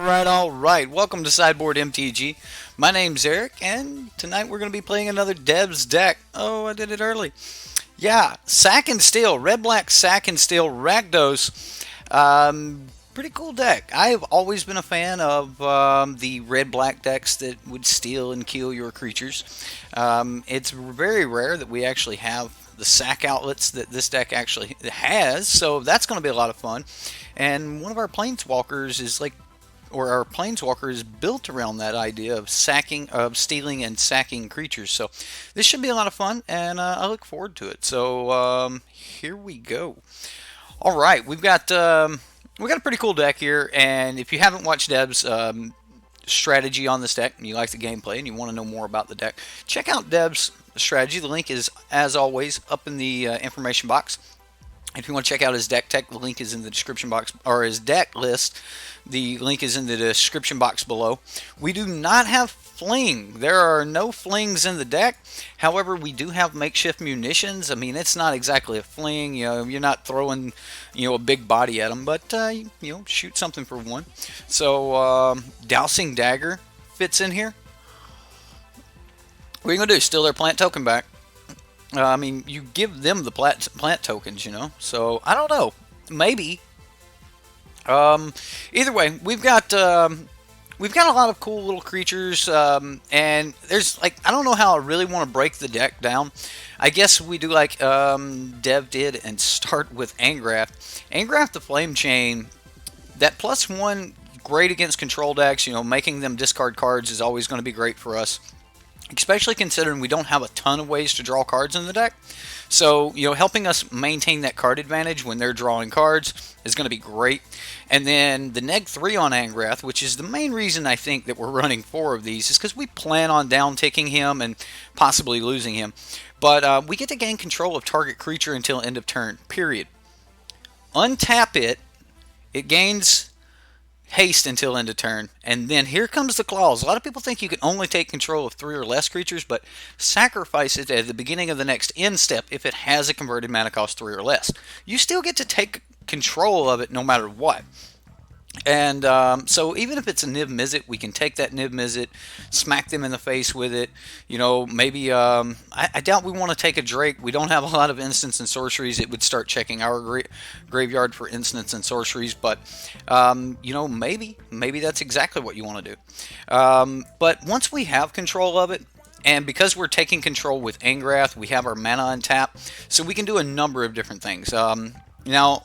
all right. Welcome to Sideboard MTG. My name's Eric, and tonight we're going to be playing another Dev's deck. Oh, I did it early. Yeah, Sack and Steel, red-black Sack and Steel rackdos. Pretty cool deck. I've always been a fan of the red-black decks that would steal and kill your creatures. It's very rare that we actually have the sack outlets that this deck actually has, so that's going to be a lot of fun. And one of our planeswalkers is or our planeswalker is built around that idea of stealing and sacking creatures. So this should be a lot of fun, and I look forward to it. So here we go. All right, we got a pretty cool deck here, and if you haven't watched Deb's strategy on this deck and you like the gameplay and you want to know more about the deck, check out Deb's strategy. The link is, as always, up in the information box. If you want to check out his deck tech, the link is in the description box, or his deck list. The link is in the description box below. We do not have fling. There are no flings in the deck. However, we do have makeshift munitions. I mean, it's not exactly a fling. You know, you're not throwing, a big body at them, but shoot something for one. So, Dousing Dagger fits in here. What are you gonna do? Steal their plant token back? I mean, you give them the plant tokens, So I don't know. Maybe. Either way, we've got a lot of cool little creatures, and there's I don't know how I really want to break the deck down. I guess we do like Dev did and start with Angrath. Angrath the Flame Chain, that +1 great against control decks. Making them discard cards is always going to be great for us. Especially considering we don't have a ton of ways to draw cards in the deck. So, helping us maintain that card advantage when they're drawing cards is going to be great. And then the -3 on Angrath, which is the main reason I think that we're running 4 of these, is because we plan on down-ticking him and possibly losing him. But we get to gain control of target creature until end of turn, period. Untap it, it gains haste until end of turn, and then here comes the clause. A lot of people think you can only take control of 3 or less creatures, but sacrifice it at the beginning of the next end step if it has a converted mana cost 3 or less. You still get to take control of it no matter what. And so even if it's a Niv Mizzet, we can take that Niv Mizzet, smack them in the face with it. Maybe I doubt we want to take a Drake. We don't have a lot of instants and sorceries. It would start checking our graveyard for instants and sorceries. But maybe that's exactly what you want to do. But once we have control of it, and because we're taking control with Angrath, we have our mana untap, so we can do a number of different things. Now,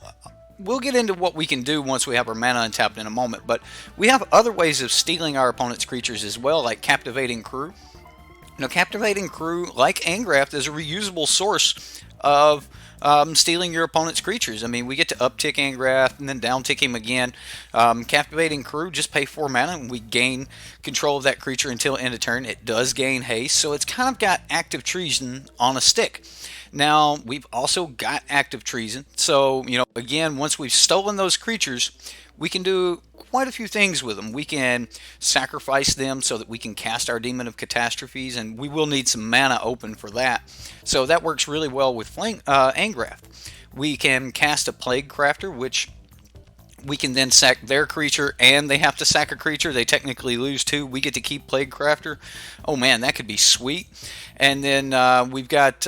we'll get into what we can do once we have our mana untapped in a moment, but we have other ways of stealing our opponent's creatures as well, like Captivating Crew. Captivating Crew, like Angrath, is a reusable source of stealing your opponent's creatures. I mean, we get to uptick Angrath and then downtick him again. Captivating Crew, just pay 4 mana and we gain control of that creature until end of turn. It does gain haste, so it's kind of got active treason on a stick. Now, we've also got active treason, so, again, once we've stolen those creatures, we can do quite a few things with them. We can sacrifice them so that we can cast our Demon of Catastrophes, and we will need some mana open for that. So that works really well with Angrath. We can cast a Plague Crafter, which we can then sack their creature, and they have to sack a creature. They technically lose 2. We get to keep Plague Crafter. Oh man, that could be sweet. And then we've got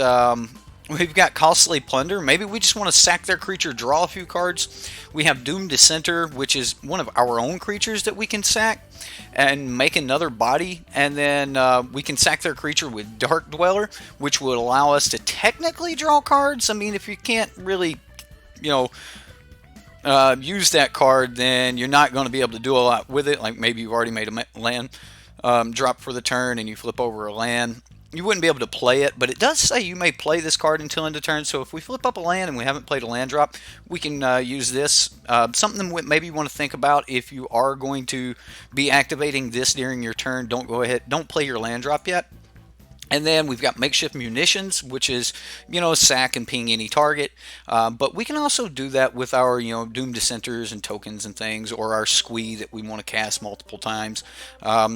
Costly Plunder. Maybe we just want to sack their creature, draw a few cards. We have Doom Dissenter, which is one of our own creatures that we can sack and make another body. And then we can sack their creature with Dark Dweller, which would allow us to technically draw cards. I mean, if you can't really, use that card, then you're not going to be able to do a lot with it. Like maybe you've already made a land drop for the turn and you flip over a land. You wouldn't be able to play it, but it does say you may play this card until end of turn. So if we flip up a land and we haven't played a land drop, we can use this. Something maybe you want to think about if you are going to be activating this during your turn. Don't play your land drop yet. And then we've got makeshift munitions, which is, sack and ping any target. But we can also do that with our, doom dissenters and tokens and things, or our squee that we want to cast multiple times.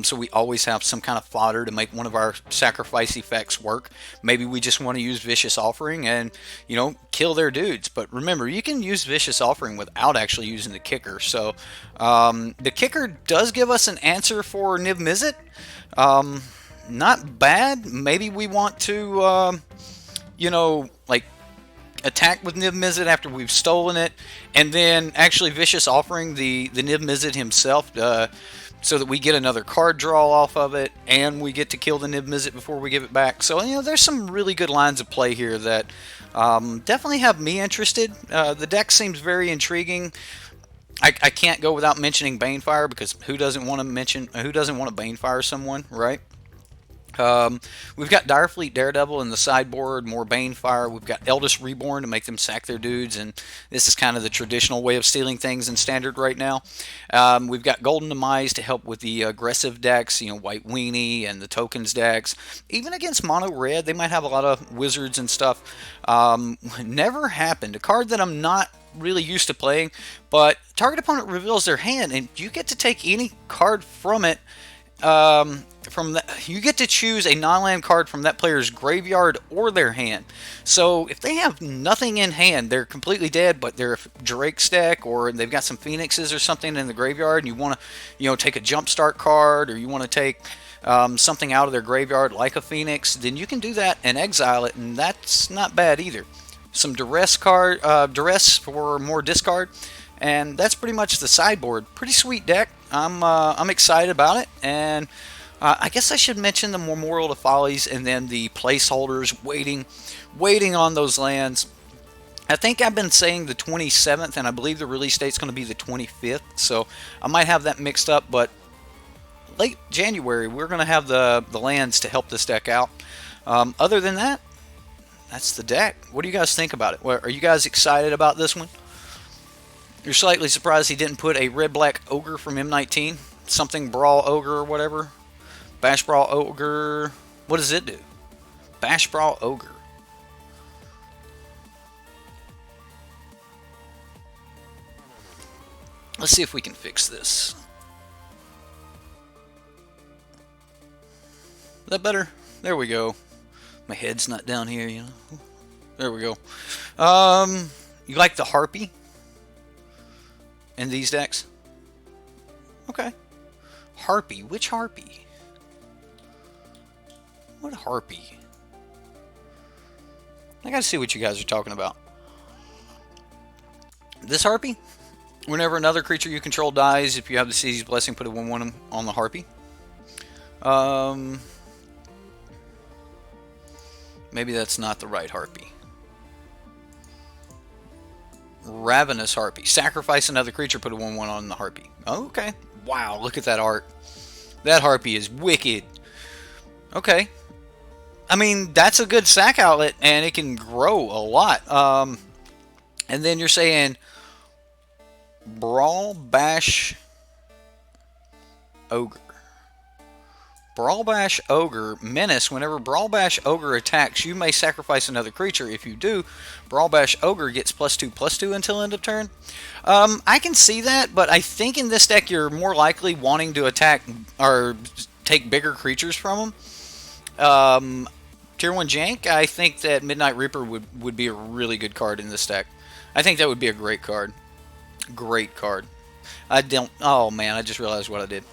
So we always have some kind of fodder to make one of our sacrifice effects work. Maybe we just want to use vicious offering and, kill their dudes. But remember, you can use vicious offering without actually using the kicker. So the kicker does give us an answer for Niv Mizzet. Not bad. Maybe we want to, like attack with Niv Mizzet after we've stolen it, and then actually vicious offering the Niv Mizzet himself, so that we get another card draw off of it, and we get to kill the Niv Mizzet before we give it back. So there's some really good lines of play here that definitely have me interested. The deck seems very intriguing. I can't go without mentioning Banefire, because who doesn't want to Banefire someone, right? We've got Direfleet Daredevil in the sideboard, more Banefire. We've got Eldest Reborn to make them sack their dudes, and this is kind of the traditional way of stealing things in Standard right now. We've got Golden Demise to help with the aggressive decks, White Weenie and the tokens decks. Even against Mono Red, they might have a lot of wizards and stuff. Never Happened, a card that I'm not really used to playing, but target opponent reveals their hand, and you get to take any card from it. You get to choose a non-land card from that player's graveyard or their hand. So if they have nothing in hand, they're completely dead, but they're a Drake's deck, or they've got some Phoenixes or something in the graveyard, and you want to, take a Jumpstart card, or you want to take something out of their graveyard like a Phoenix, then you can do that and exile it, and that's not bad either. Some duress for more discard, and that's pretty much the sideboard. Pretty sweet deck. I'm excited about it, and I guess I should mention the Memorial to Follies and then the placeholders waiting on those lands. I think I've been saying the 27th, and I believe the release date's going to be the 25th, so I might have that mixed up, but late January we're going to have the lands to help this deck out. Other than that, that's the deck. What do you guys think about it? Are you guys excited about this one? You're slightly surprised he didn't put a red-black ogre from M19? Something Brawl Ogre or whatever? Bash Brawl Ogre. What does it do? Bash Brawl Ogre. Let's see if we can fix this. Is that better? There we go. My head's not down here, There we go. You like the Harpy in these decks? Okay. Harpy. Which Harpy? What Harpy? I gotta see what you guys are talking about. This Harpy? Whenever another creature you control dies, if you have the Seasy's Blessing, put a 1/1 on the Harpy. Maybe that's not the right Harpy. Ravenous Harpy. Sacrifice another creature, put a 1/1 on the Harpy. Okay. Wow, look at that art. That Harpy is wicked. Okay. I mean, that's a good sack outlet, and it can grow a lot. And then you're saying Brawl Bash Ogre. Brawl Bash Ogre Menace. Whenever Brawl Bash Ogre attacks, you may sacrifice another creature. If you do, Brawl Bash Ogre gets +2/+2 until end of turn. I can see that, but I think in this deck you're more likely wanting to attack or take bigger creatures from them. Tier 1 Jank, I think that Midnight Reaper would be a really good card in this deck. I think that would be a great card. Great card. Oh man, I just realized what I did.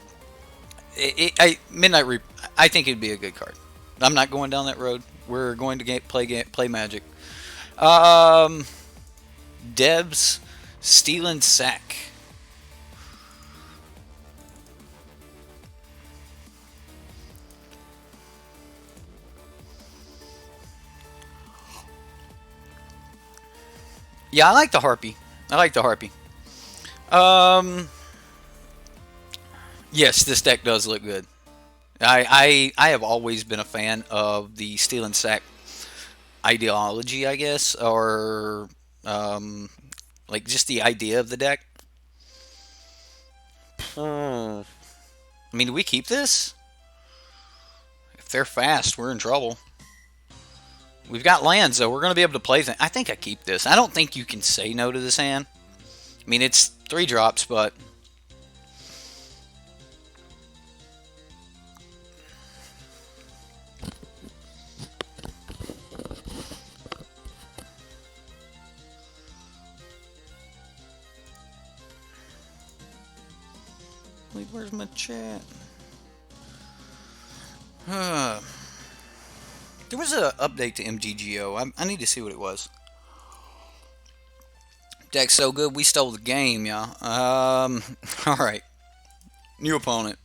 Midnight Reaper, I think it'd be a good card. I'm not going down that road. We're going to play Magic. Debs, Stealing Sack. Yeah, I like the Harpy. Yes, this deck does look good. I have always been a fan of the Steel and Sack ideology, I guess, or like just the idea of the deck. I mean, do we keep this? If they're fast, we're in trouble. We've got lands, though. We're going to be able to play things. I think I keep this. I don't think you can say no to this hand. I mean, it's 3 drops, but... Where's my chat? There was an update to MGGO. I need to see what it was. Deck's so good, we stole the game, yeah. Alright. New opponent.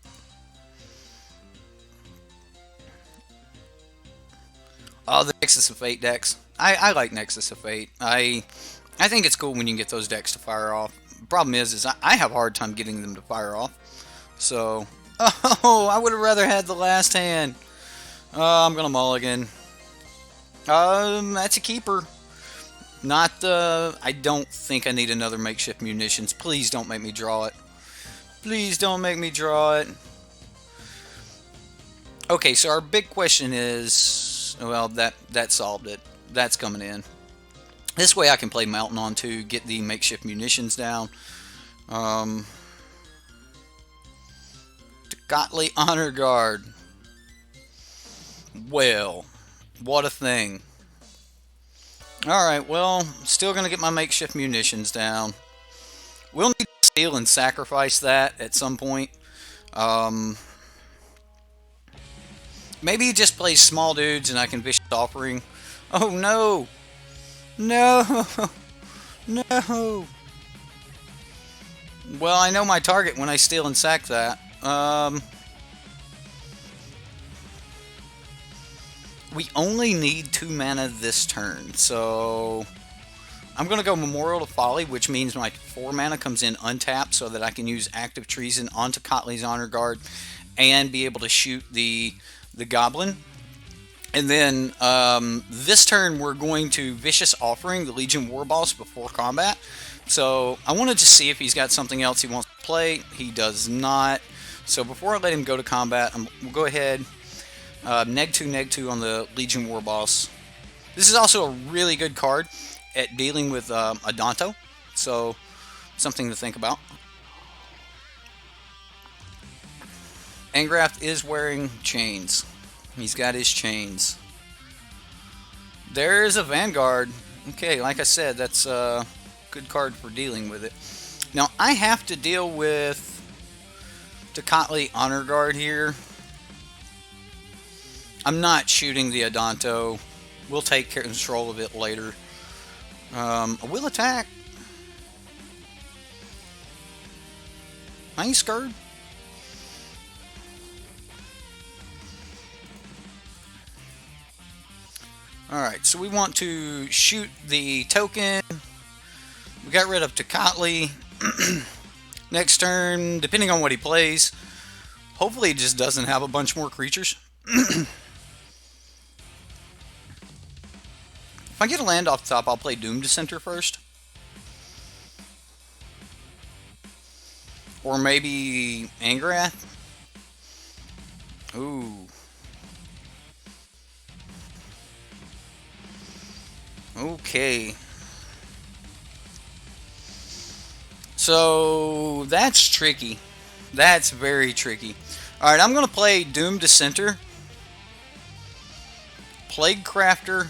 Oh, the Nexus of Fate decks. I like Nexus of Fate. I think it's cool when you can get those decks to fire off. The problem is I have a hard time getting them to fire off. So, oh, I would have rather had the last hand. I'm gonna mulligan. That's a keeper. Not the... I don't think I need another makeshift munitions. Please don't make me draw it. Please don't make me draw it. Okay, so our big question is... Well, that solved it. That's coming in. This way I can play Mountain on 2, get the makeshift munitions down. Gottlieb Honor Guard. Well, what a thing. Alright, well, still going to get my makeshift munitions down. We'll need to steal and sacrifice that at some point. Maybe he just plays small dudes and I can Vicious Offering. Oh no! No! No! Well, I know my target when I steal and sack that. We only need 2 mana this turn, so I'm going to go Memorial to Folly, which means my 4 mana comes in untapped so that I can use Active Treason onto Gottlieb's Honor Guard and be able to shoot the Goblin. And then this turn we're going to Vicious Offering the Legion Warboss before combat. So I wanted to see if he's got something else he wants to play. He does not. So before I let him go to combat, we'll go ahead, neg 2 on the Legion Warboss. This is also a really good card at dealing with Adanto, so something to think about. Angrath is wearing chains. He's got his chains. There's a Vanguard. Okay, like I said, that's a good card for dealing with it. Now, I have to deal with Gottlieb Honor Guard here. I'm not shooting the Adanto. We'll take control of it later. I will attack. I ain't scared. Alright, so we want to shoot the token. We got rid of Gottlieb. Next turn, depending on what he plays, hopefully he just doesn't have a bunch more creatures. If I get a land off the top, I'll play Doom Dissenter first. Or maybe Angrath. Ooh. Okay. So, that's tricky. That's very tricky. Alright, I'm going to play Doom Dissenter. Plague Crafter.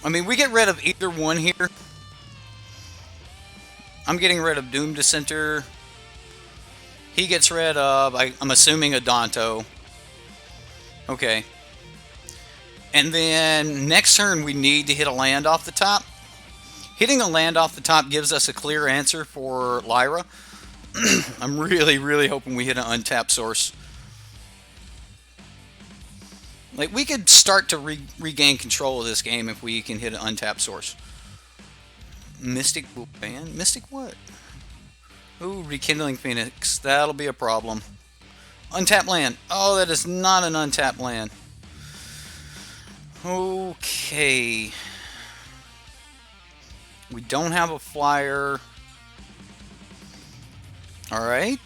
I mean, we get rid of either one here. I'm getting rid of Doom Dissenter. He gets rid of, I'm assuming, Adanto. Okay. And then next turn we need to hit a land off the top. Hitting a land off the top gives us a clear answer for Lyra. I'm really, really hoping we hit an untapped source. Like, we could start to regain control of this game if we can hit an untapped source. Mystic Band? Mystic what? Ooh, Rekindling Phoenix. That'll be a problem. Untapped land. Oh, that is not an untapped land. Okay. We don't have a flyer. Alright.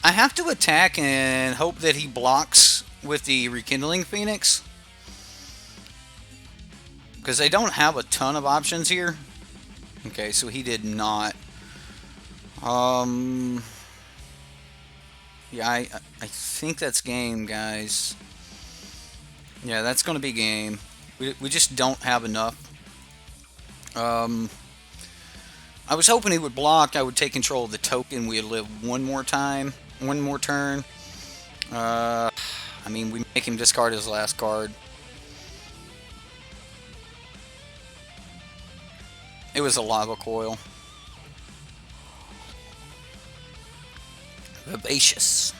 I have to attack and hope that he blocks with the Rekindling Phoenix. Because I don't have a ton of options here. Okay, so he did not. Yeah, I think that's game, guys. Yeah, that's going to be game. We just don't have enough. I was hoping he would block. I would take control of the token. We'd live one more time, one more turn. I mean, we make him discard his last card. It was a lava coil. Vivacious.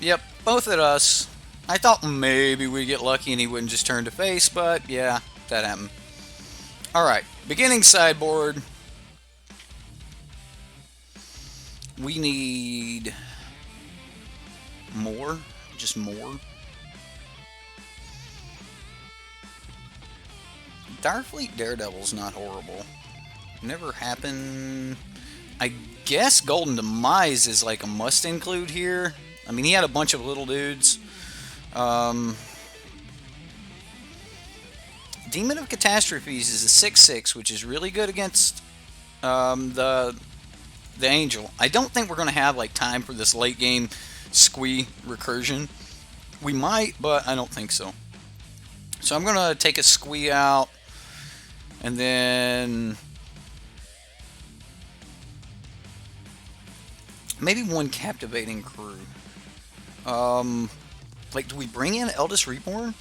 Yep, both at us. I thought maybe we'd get lucky and he wouldn't just turn to face, but yeah, that happened. Alright, beginning sideboard. We need more, just more. Starfleet Daredevil's not horrible. Never happened. I guess Golden Demise is like a must include here. I mean, he had a bunch of little dudes. Demon of Catastrophes is a 6/6, which is really good against the Angel. I don't think we're going to have like time for this late game squee recursion. We might, but I don't think so. So I'm going to take a squee out, and then maybe one Captivating Crew. Like, do we bring in Eldest Reborn?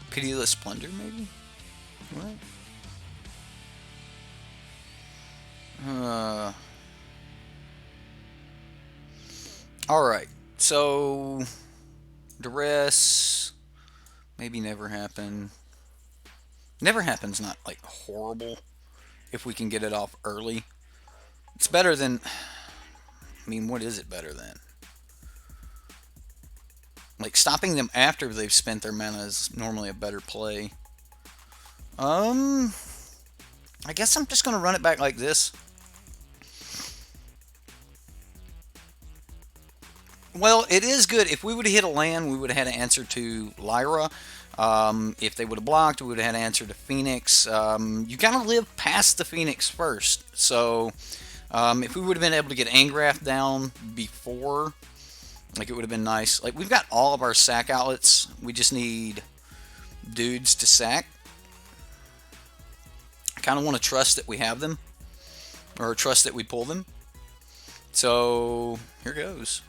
Pitiless Splendor, maybe? What? Alright, so Duress, maybe Never Happen. Never Happen's not, like, horrible if we can get it off early. It's better than... I mean, what is it better than? Like, stopping them after they've spent their mana is normally a better play. I guess I'm just going to run it back like this. Well, it is good. If we would have hit a land, we would have had an answer to Lyra. If they would have blocked, we would have had an answer to Phoenix. You kind of live past the Phoenix first. So, if we would have been able to get Angrath down before, like, it would have been nice. Like, we've got all of our sack outlets. We just need dudes to sack. I kind of want to trust that we have them, or trust that we pull them. So, here goes.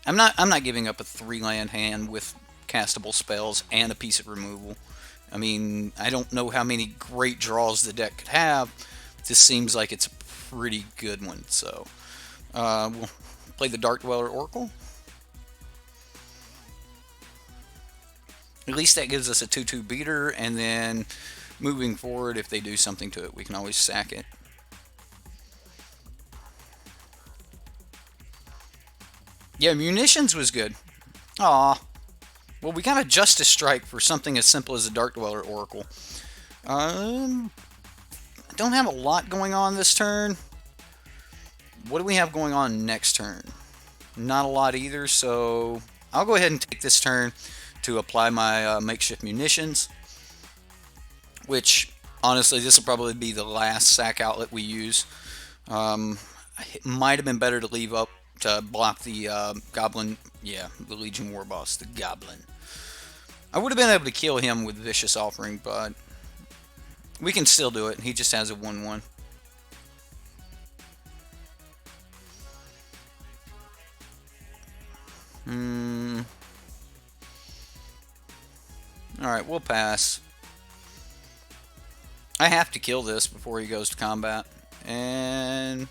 I'm not giving up a 3-land hand with castable spells and a piece of removal. I mean, I don't know how many great draws the deck could have. This seems like it's a pretty good one. So, we'll play the Dark Dweller Oracle. At least that gives us a 2/2 beater, and then moving forward, if they do something to it, we can always sack it. Yeah, Munitions was good. Aw. Well, we got a Justice Strike for something as simple as a Dark Dweller Oracle. I don't have a lot going on this turn. What do we have going on next turn? Not a lot either, so I'll go ahead and take this turn to apply my makeshift munitions. Which, honestly, this will probably be the last sack outlet we use. It might have been better to leave up to block the Goblin. Yeah, the Legion War Boss, the Goblin. I would have been able to kill him with Vicious Offering, but we can still do it. He just has a 1/1. Alright, we'll pass. I have to kill this before he goes to combat. And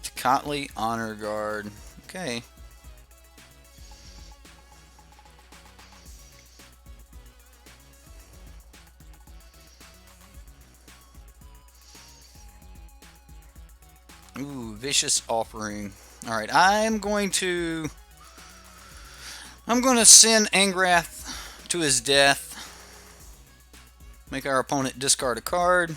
Tecatli Honor Guard. Okay. Ooh, Vicious Offering. Alright, I'm going to send Angrath to his death. Make our opponent discard a card.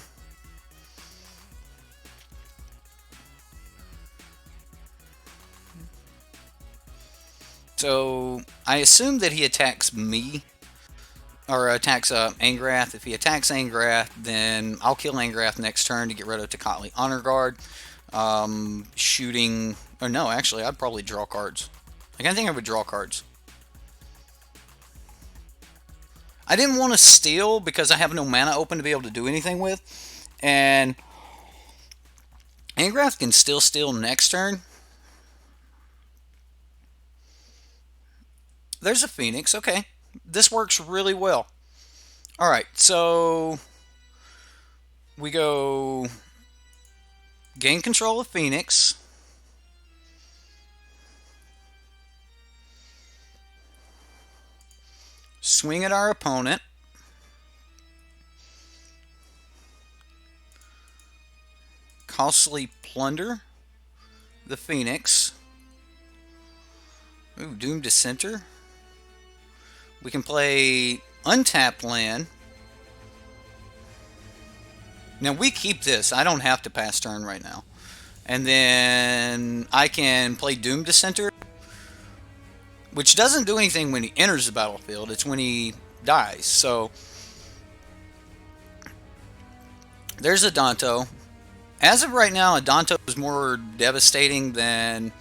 So I assume that he attacks me, or attacks Angrath. If he attacks Angrath, then I'll kill Angrath next turn to get rid of Tocatli Honor Guard. Shooting, or no, actually, I'd probably draw cards. I think I would draw cards. I didn't want to steal because I have no mana open to be able to do anything with, and Angrath can still steal next turn. There's a Phoenix. Okay. This works really well. Alright, so we go gain control of Phoenix. Swing at our opponent. Costly plunder the Phoenix. Ooh, Doom Dissenter. We can play untapped land. Now we keep this. I don't have to pass turn right now. And then I can play Doom Dissenter, which doesn't do anything when he enters the battlefield. It's when he dies. So there's a Danto. As of right now, a Danto is more devastating than...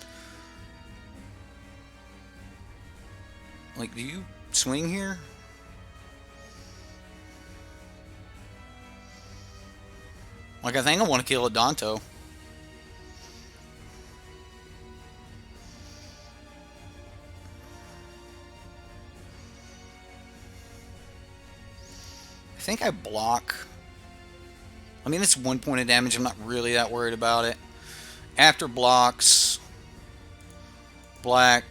Like, do you swing here? Like, I think I want to kill a Danto. I think I block. I mean, it's 1 point of damage. I'm not really that worried about it. After blocks, black.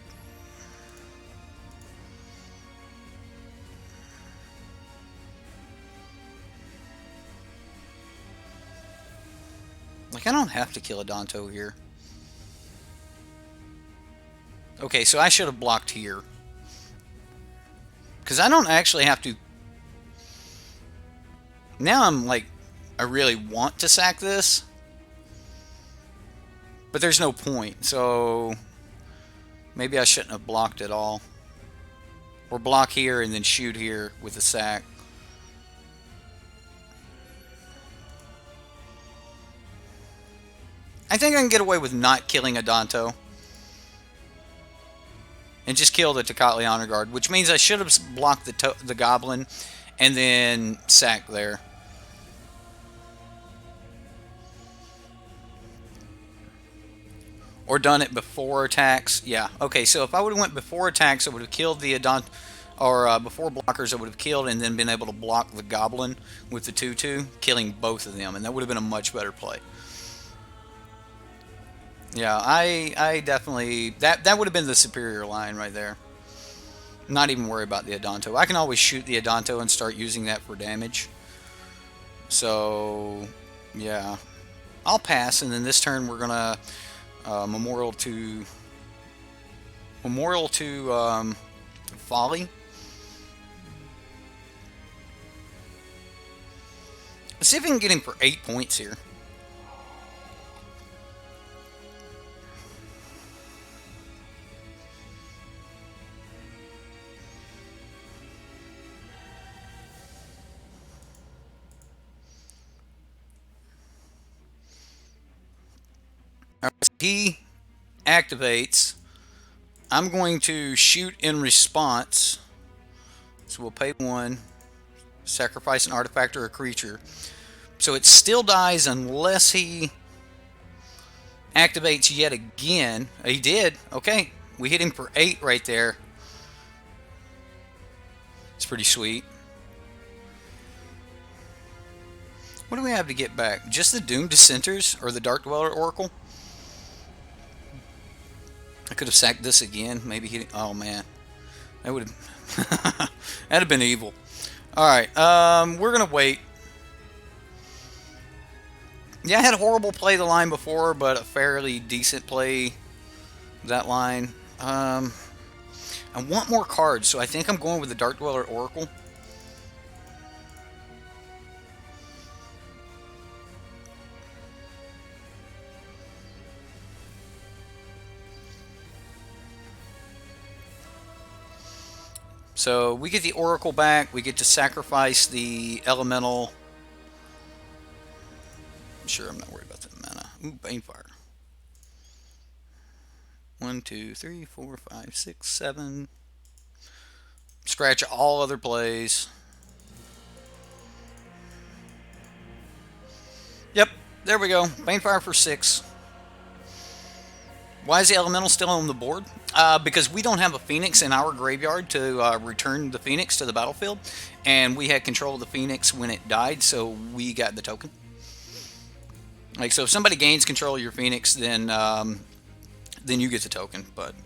Like, I don't have to kill a Danto here. Okay, so I should have blocked here. Because I don't actually have to... Now I'm like, I really want to sack this. But there's no point, so... Maybe I shouldn't have blocked at all. Or block here and then shoot here with a sack. I think I can get away with not killing a Danto. And just kill the Tocatli Honor Guard, which means I should have blocked the Goblin and then sack there. Or done it before attacks. Yeah, okay, so if I would have went before attacks, I would have killed the Danto, or before blockers, I would have killed and then been able to block the Goblin with the 2/2, killing both of them, and that would have been a much better play. Yeah, I definitely... That would have been the superior line right there. Not even worry about the Adanto. I can always shoot the Adanto and start using that for damage. So, yeah. I'll pass, and then this turn we're going to Memorial to Folly. Let's see if we can get him for 8 points here. He activates. I'm going to shoot in response. So we'll pay 1, sacrifice an artifact or a creature. So it still dies unless he activates yet again. He did. Okay. We hit him for 8 right there. It's pretty sweet. What do we have to get back? Just the Doom Dissenters or the Dark Dweller Oracle? I could have sacked this again. Maybe he... Oh, man. That would have... That'd have been evil. Alright. We're going to wait. Yeah, I had a horrible play the line before, but a fairly decent play that line. I want more cards, so I think I'm going with the Dark Dweller Oracle. So we get the Oracle back. We get to sacrifice the Elemental. Sure, I'm not worried about that mana. Ooh, Banefire. 1, 2, 3, 4, 5, 6, 7. Scratch all other plays. Yep, there we go. Banefire for 6. Why is the Elemental still on the board? Because we don't have a Phoenix in our graveyard to return the Phoenix to the battlefield. And we had control of the Phoenix when it died, so we got the token. Like, so if somebody gains control of your Phoenix, then you get the token. But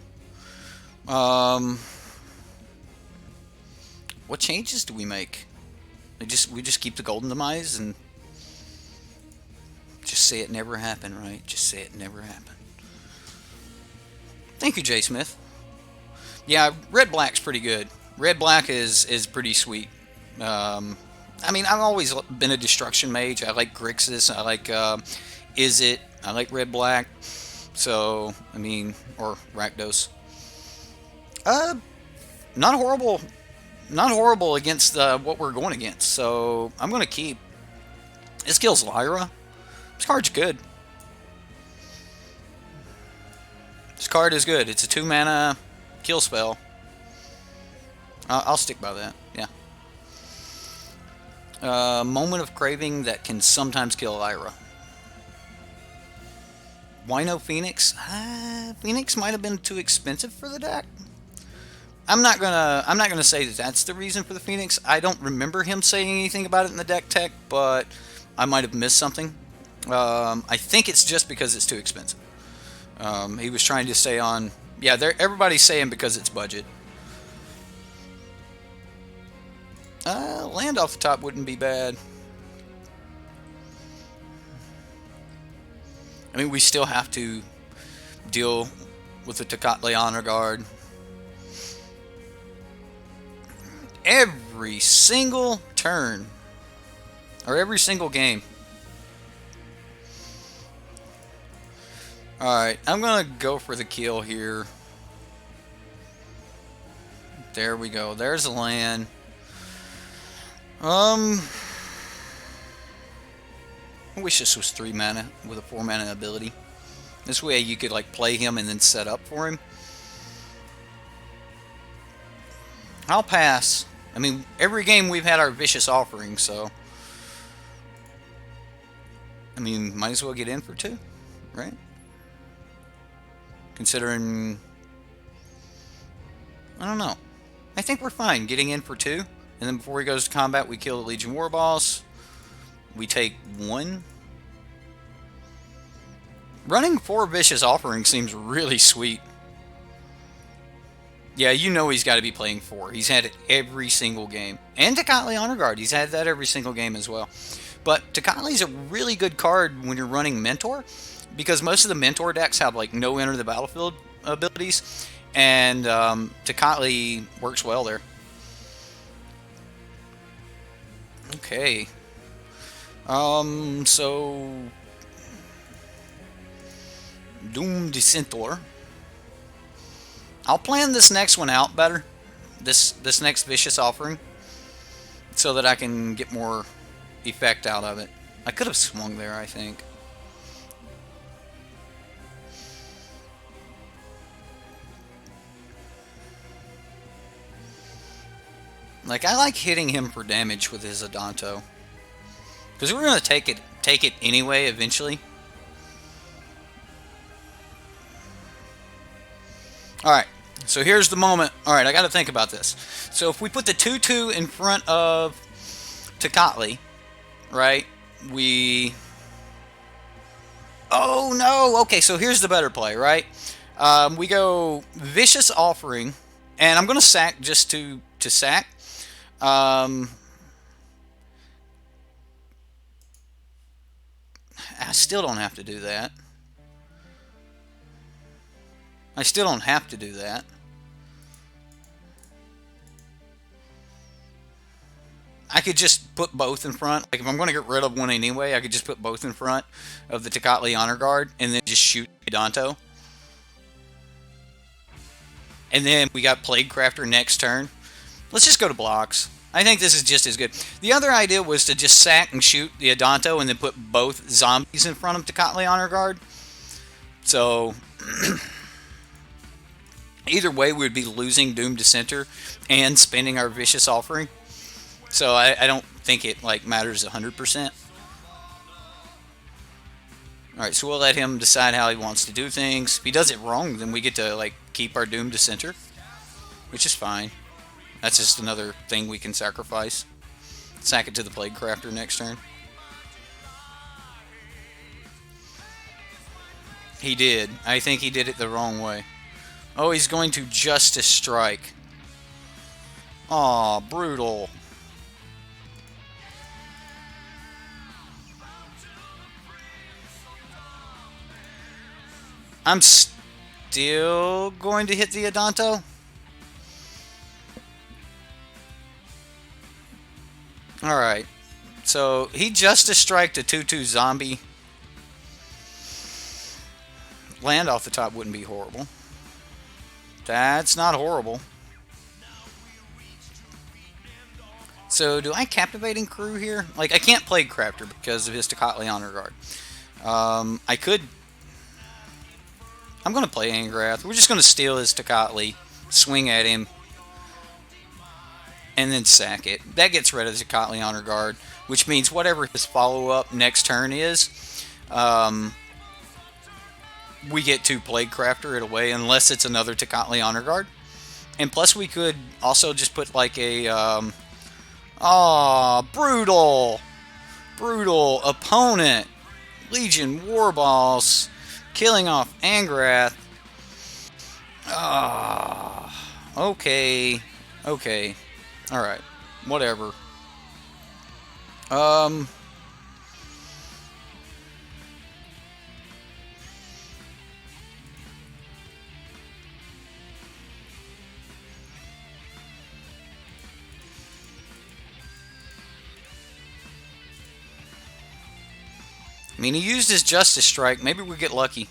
what changes do we make? We just keep the Golden Demise and just say it never happened, right? Just say it never happened. Thank you, Jay Smith. Yeah, red-black's pretty good. Red-black is pretty sweet. I mean, I've always been a destruction mage. I like Grixis. I like Izzet. I like red-black. So, I mean, or rackdos. Not horrible. Not horrible against what we're going against. So, I'm going to keep. This kills Lyra. This card's good. This card is good. It's a 2-mana kill spell. I'll stick by that. Yeah. Moment of Craving that can sometimes kill Lyra. Why no Phoenix? Phoenix might have been too expensive for the deck. I'm not gonna say that that's the reason for the Phoenix. I don't remember him saying anything about it in the deck tech, but I might have missed something. I think it's just because it's too expensive. He was trying to stay on. Yeah, everybody's saying because it's budget. Land off the top wouldn't be bad. I mean, we still have to deal with the Tecatli Honor Guard. Every single turn. Or every single game. Alright, I'm going to go for the kill here. There we go. There's the land. I wish this was 3 mana with a 4 mana ability. This way you could like play him and then set up for him. I'll pass. I mean, every game we've had our Vicious Offering, so I mean, might as well get in for 2, right? Considering, I don't know. I think we're fine getting in for 2. And then before he goes to combat, we kill the Legion War Boss. We take 1. Running 4 Vicious Offering seems really sweet. Yeah, you know he's got to be playing 4. He's had it every single game. And Tecatli Honor Guard, he's had that every single game as well. But Tecatli's a really good card when you're running Mentor, because most of the Mentor decks have like no enter the battlefield abilities, and Tecatli works well there. Okay. So Doom Centaur. I'll plan this next one out better. This next Vicious Offering, so that I can get more effect out of it. I could have swung there, I think. Like, I like hitting him for damage with his Adanto, because we're gonna take it anyway eventually. All right, so here's the moment. All right, I got to think about this. So if we put the 2/2 in front of Tecatli, right? Oh no. Okay, so here's the better play, right? We go Vicious Offering, and I'm gonna sack just to sack. I still don't have to do that. I still don't have to do that. I could just put both in front. Like, if I'm going to get rid of one anyway, I could just put both in front of the Tecatli Honor Guard and then just shoot Adanto. And then we got Plague Crafter next turn. Let's just go to blocks. I think this is just as good. The other idea was to just sack and shoot the Adanto and then put both zombies in front of Tecatli Honor Guard. So, either way, we would be losing Doom Dissenter and spending our Vicious Offering. So, I don't think it like matters 100%. Alright, so we'll let him decide how he wants to do things. If he does it wrong, then we get to like keep our Doom Dissenter, which is fine. That's just another thing we can sacrifice. Sack it to the Plague Crafter next turn. He did. I think he did it the wrong way. Oh, he's going to Justice Strike. Aw, brutal. I'm still going to hit the Adanto. Alright. So, he Justice Striked a 2-2 zombie. Land off the top wouldn't be horrible. That's not horrible. So, do I Captivating Crew here? Like, I can't Plague Crafter because of his Tecatli Honor Guard. I could... I'm going to play Angrath. We're just going to steal his Tecatli, swing at him, and then sack it. That gets rid of the Tecatli Honor Guard, which means whatever his follow-up next turn is, we get to Plague Crafter it away, unless it's another Tecatli Honor Guard. And plus we could also just put like a, brutal! Brutal opponent! Legion Warboss, killing off Angrath. Okay. Okay. Alright. Whatever. I mean, he used his Justice Strike. Maybe we get lucky.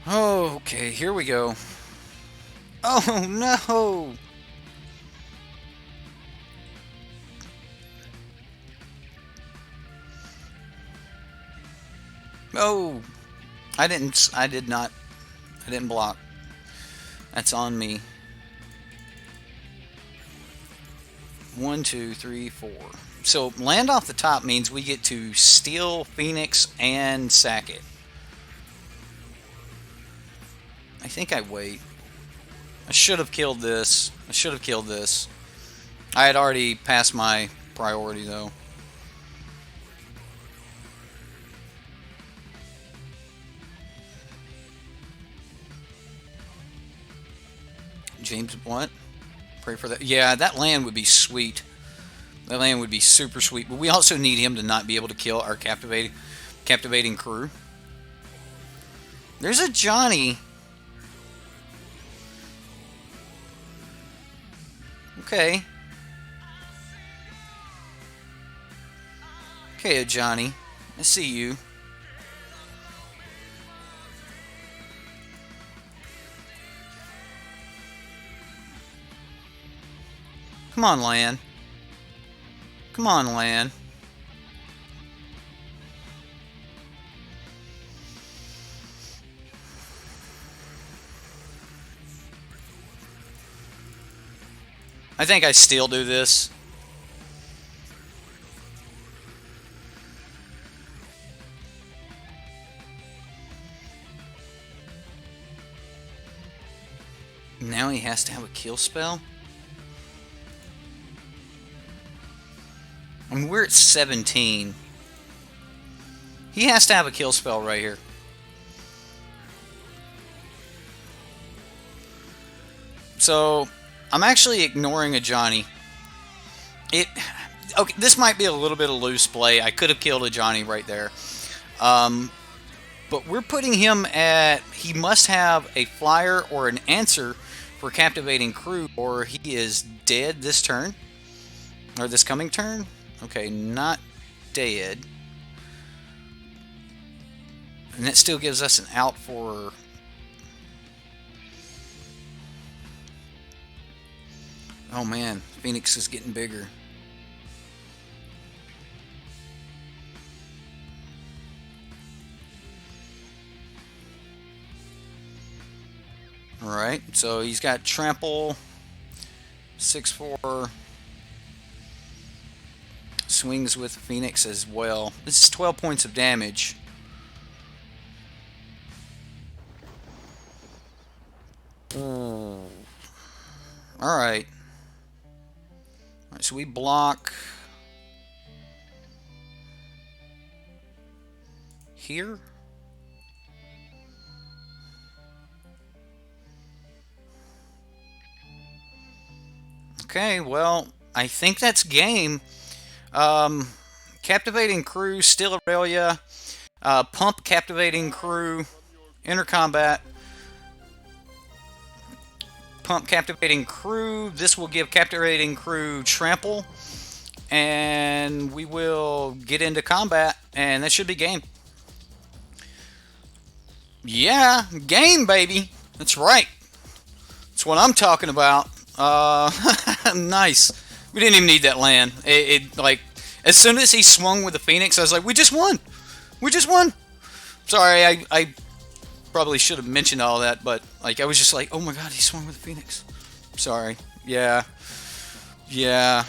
Oh, okay, here we go. Oh, no! Oh! I didn't block. That's on me. 1, 2, 3, 4. So, land off the top means we get to steal Phoenix and sack it. I think I wait. I should have killed this. I should have killed this. I had already passed my priority, though. James, what? Pray for that. Yeah, that land would be sweet. That land would be super sweet. But we also need him to not be able to kill our captivating crew. There's a Johnny. Okay. Okay, Johnny. I see you. Come on, land. Come on, land. I think I still do this. Now he has to have a kill spell? I mean, we're at 17. He has to have a kill spell right here. So, I'm actually ignoring a Johnny. Okay, this might be a little bit of loose play. I could have killed a Johnny right there. But we're putting him at... He must have a flyer or an answer for Captivating Crew, or he is dead this turn. Or this coming turn. Okay, not dead. And that still gives us an out for... Oh man, Phoenix is getting bigger. Alright, so he's got trample, 6/4, swings with Phoenix as well. This is 12 points of damage. Alright. Alright, so we block here. Okay, well, I think that's game. Captivating Crew, Still Aurelia, Pump Captivating Crew, Enter Combat, Pump Captivating Crew. This will give Captivating Crew Trample, and we will get into combat, and that should be game. Yeah, game, baby. That's right. That's what I'm talking about. Nice. We didn't even need that land. It like, as soon as he swung with the Phoenix, I was like, we just won. We just won. Sorry, I probably should have mentioned all that, but like, I was just like, oh my god, he swung with the Phoenix. Sorry. Yeah. Yeah.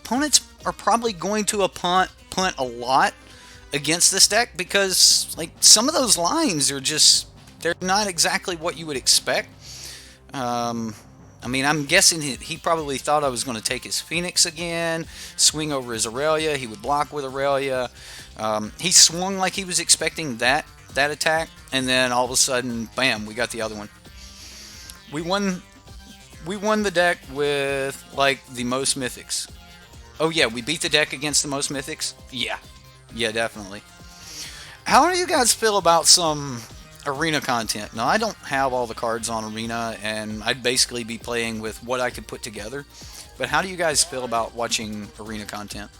Opponents are probably going to punt a lot against this deck because like some of those lines are just, they're not exactly what you would expect. I mean, I'm guessing he probably thought I was going to take his Phoenix again, swing over his Aurelia. He would block with Aurelia. He swung like he was expecting that attack, and then all of a sudden, bam, we got the other one. We won the deck with like the most mythics. Oh yeah, we beat the deck against the most mythics. Yeah, definitely. How do you guys feel about some arena content? Now, I don't have all the cards on arena, and I'd basically be playing with what I could put together. But how do you guys feel about watching arena content?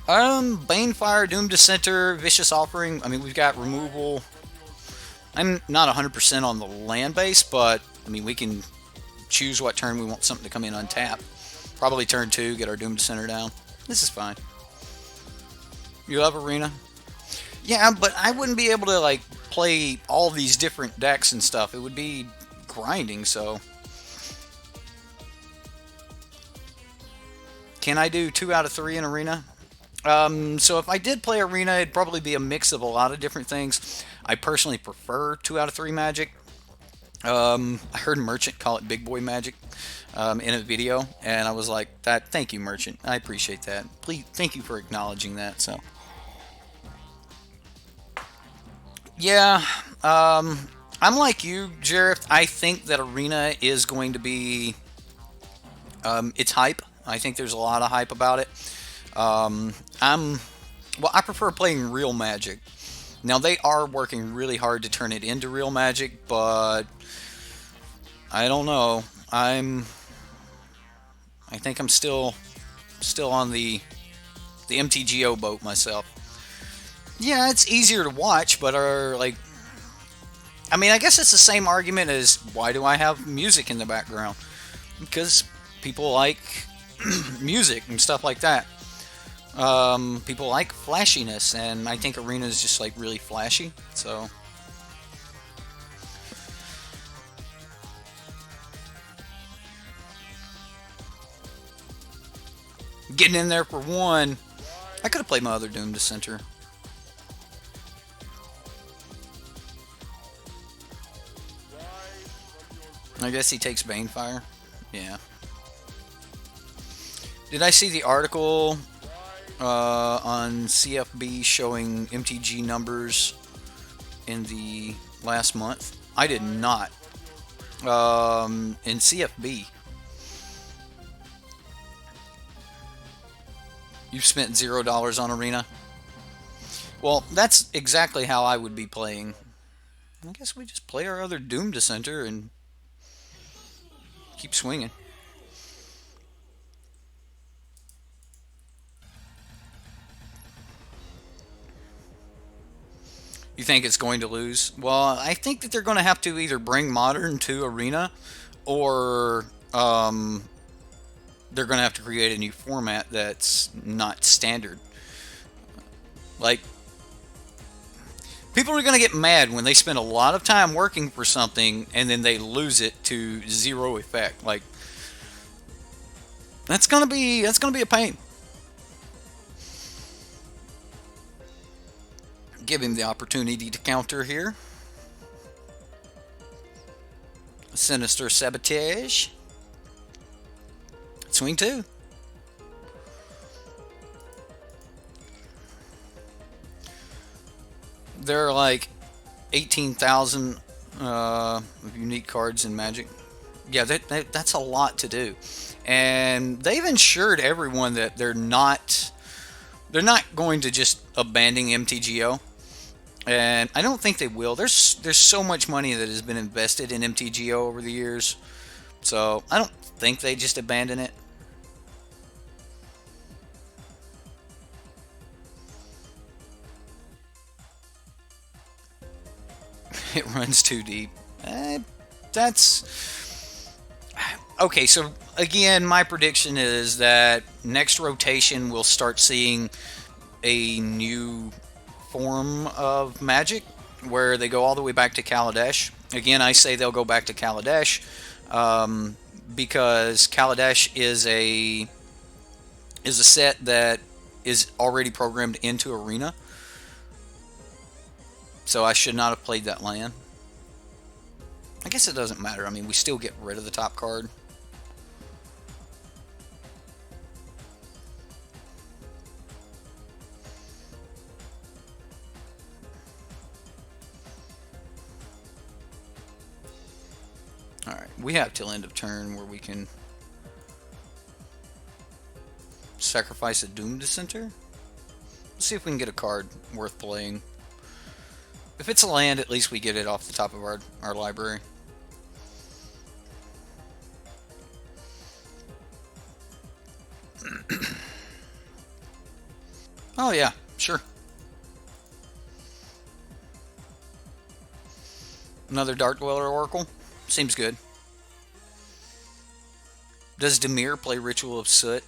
Banefire, Doom Dissenter, Vicious Offering. I mean, we've got removal. I'm not 100% on the land base, but I mean, we can choose what turn we want something to come in untap. Probably turn 2, get our Doom Dissenter down. This is fine. You love arena? Yeah, but I wouldn't be able to like play all these different decks and stuff. It would be grinding, so. Can I do 2 out of 3 in arena? So if I did play arena, it'd probably be a mix of a lot of different things. I personally prefer 2 out of 3 magic. I heard Merchant call it big boy magic in a video, and I was like, thank you, Merchant. I appreciate that. Please, thank you for acknowledging that. So. Yeah, I'm like you, Jareth. I think that arena is going to be, it's hype. I think there's a lot of hype about it. Well, I prefer playing real Magic. Now, they are working really hard to turn it into real Magic, but I don't know. I think I'm still on the MTGO boat myself. Yeah, it's easier to watch, but like, I mean, I guess it's the same argument as why do I have music in the background? Because people like music and stuff like that. People like flashiness, and I think arena is just like really flashy. So, getting in there for 1. I could have played my other Doom Dissenter. I guess he takes Banefire. Yeah. Did I see the article on CFB showing MTG numbers in the last month? I did not. In CFB. You've spent $0 on arena? Well, that's exactly how I would be playing. I guess we just play our other Doom Dissenter and keep swinging. You think it's going to lose? Well, I think that they're going to have to either bring Modern to Arena, or they're going to have to create a new format that's not standard. Like, people are going to get mad when they spend a lot of time working for something and then they lose it to zero effect. Like, that's gonna be a pain. Give him the opportunity to counter here. Sinister Sabotage. Swing two. There are like 18,000 unique cards in Magic. Yeah, that's a lot to do, and they've ensured everyone that they're not going to just abandon MTGO, and I don't think they will. There's so much money that has been invested in MTGO over the years, so I don't think they just abandon it. It runs too deep. That's okay. So again, my prediction is that next rotation we'll start seeing a new form of Magic where they go all the way back to Kaladesh. Again, I say they'll go back to Kaladesh because Kaladesh is a set that is already programmed into Arena. So I should not have played that land. I guess it doesn't matter. I mean, we still get rid of the top card. Alright, we have till end of turn where we can sacrifice a Doom Dissenter. Let's see if we can get a card worth playing. If it's a land, at least we get it off the top of our library. Oh yeah, sure. Another Dark Dweller Oracle. Seems good. Does Dimir play Ritual of Soot?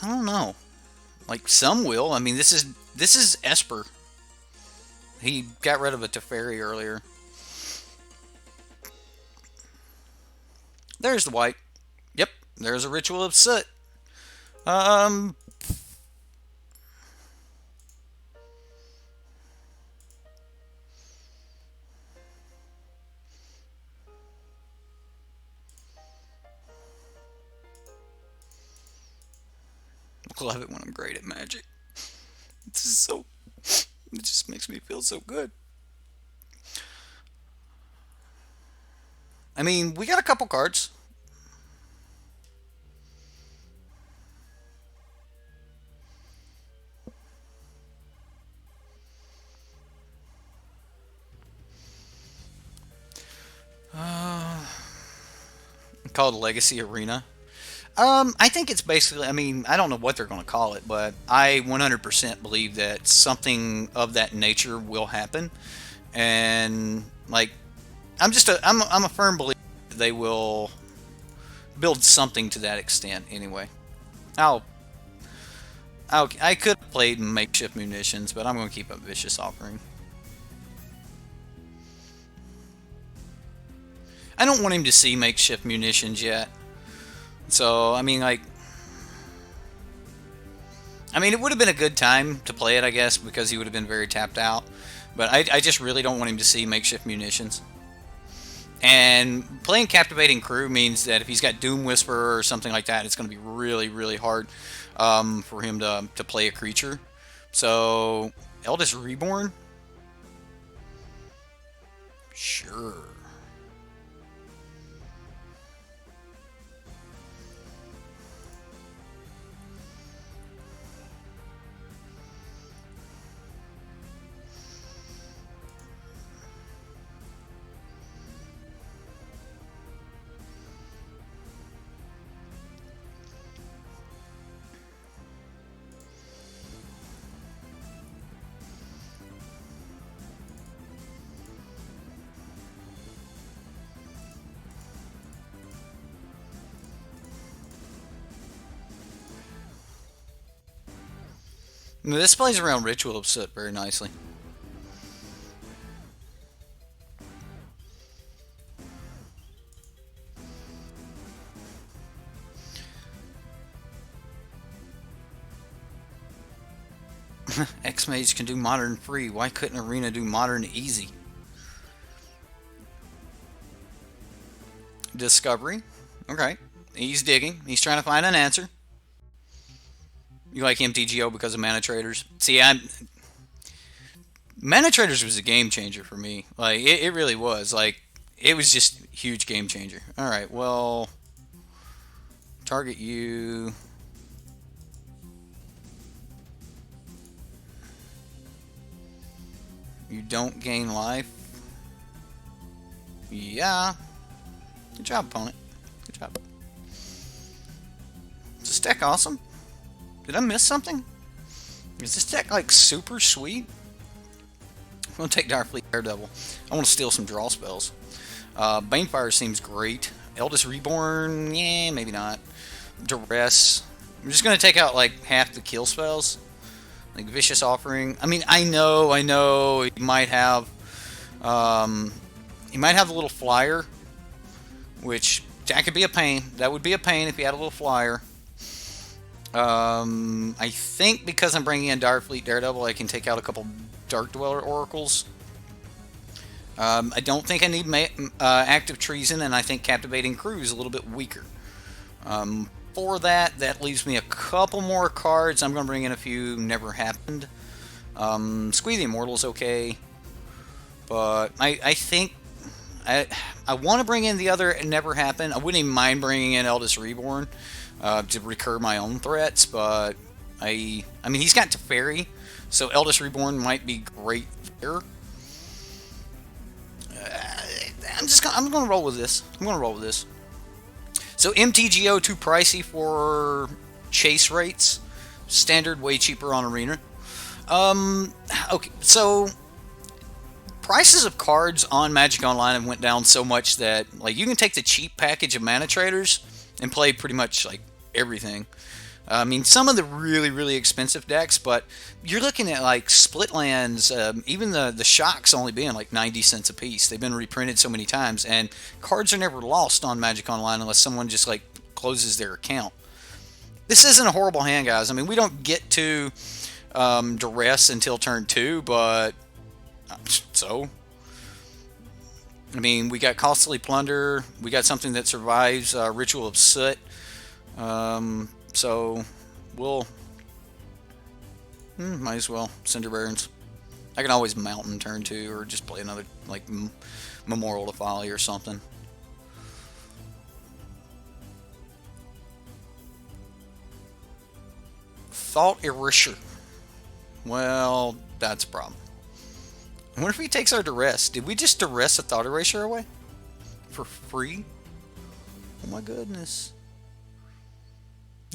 I don't know. Like, some will. I mean, this is Esper. He got rid of a Teferi earlier. There's the white. Yep, there's a Ritual of Soot. We'll love it when I'm great at Magic. This is so... It just makes me feel so good. I mean, we got a couple cards. Called Legacy Arena. I think it's basically, I mean, I don't know what they're going to call it, but I 100% believe that something of that nature will happen. And, like, I'm a firm believer that they will build something to that extent anyway. I could have played Makeshift Munitions, but I'm going to keep up Vicious Offering. I don't want him to see Makeshift Munitions yet. So, I mean, like... I mean, it would have been a good time to play it, I guess, because he would have been very tapped out. But I just really don't want him to see Makeshift Munitions. And playing Captivating Crew means that if he's got Doom Whisperer or something like that, it's going to be really, really hard for him to play a creature. So, Eldest Reborn? Sure. Now, this plays around Ritual of Soot very nicely. X-Mage can do modern free. Why couldn't Arena do modern easy? Discovery. Okay. He's digging. He's trying to find an answer. You like MTGO because of manatraders? See, manatraders was a game changer for me. Like, it really was. Like, it was just a huge game changer. Alright, well, target you. You don't gain life. Yeah. Good job, opponent. Good job. Is this deck awesome? Did I miss something? Is this deck, like, super sweet? I'm going to take Direfleet Daredevil. I want to steal some draw spells. Banefire seems great. Eldest Reborn, yeah, maybe not. Duress. I'm just going to take out, like, half the kill spells. Like, Vicious Offering. I mean, I know, he might have a little flyer, which, that could be a pain. That would be a pain if he had a little flyer. I think because I'm bringing in Direfleet Daredevil, I can take out a couple Dark Dweller Oracles. I don't think I need Active Treason, and I think Captivating Crew is a little bit weaker. For that leaves me a couple more cards. I'm going to bring in a few Never Happened. Squee the Immortal is okay, but I think I want to bring in the other Never Happened. I wouldn't even mind bringing in Eldest Reborn to recur my own threats, but I mean, he's got Teferi, so Eldest Reborn might be great there. I'm going to roll with this. So MTGO too pricey for chase rates. Standard way cheaper on Arena. Okay, so prices of cards on Magic Online have went down so much that, like, you can take the cheap package of Mana Traders and play pretty much like everything. I mean, some of the really, really expensive decks, but you're looking at, like, split lands, even the shocks only being like 90 cents a piece. They've been reprinted so many times, and cards are never lost on Magic Online unless someone just, like, closes their account. This isn't a horrible hand, guys. I mean, we don't get to Duress until turn 2, but so. I mean, we got Costly Plunder. We got something that survives Ritual of Soot. So, we'll... might as well. Cinder Barons. I can always mount in turn 2, or just play another, like, Memorial to Folly or something. Thought Erasure. Well, that's a problem. I wonder if he takes our Duress. Did we just Duress a Thought Erasure away? For free? Oh my goodness.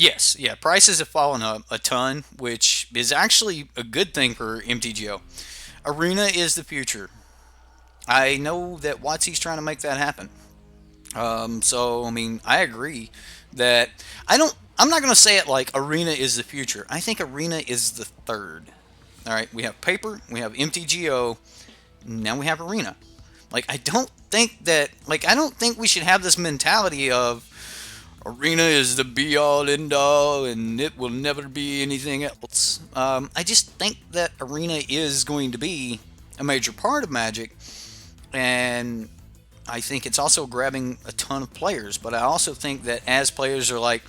Yes, yeah, prices have fallen a ton, which is actually a good thing for MTGO. Arena is the future. I know that WotC's trying to make that happen. So, I mean, I agree that I'm not going to say it like Arena is the future. I think Arena is the third. All right, we have Paper, we have MTGO, now we have Arena. Like, I don't think we should have this mentality of Arena is the be-all, end-all, and it will never be anything else. I just think that Arena is going to be a major part of Magic, and I think it's also grabbing a ton of players. But I also think that as players are like,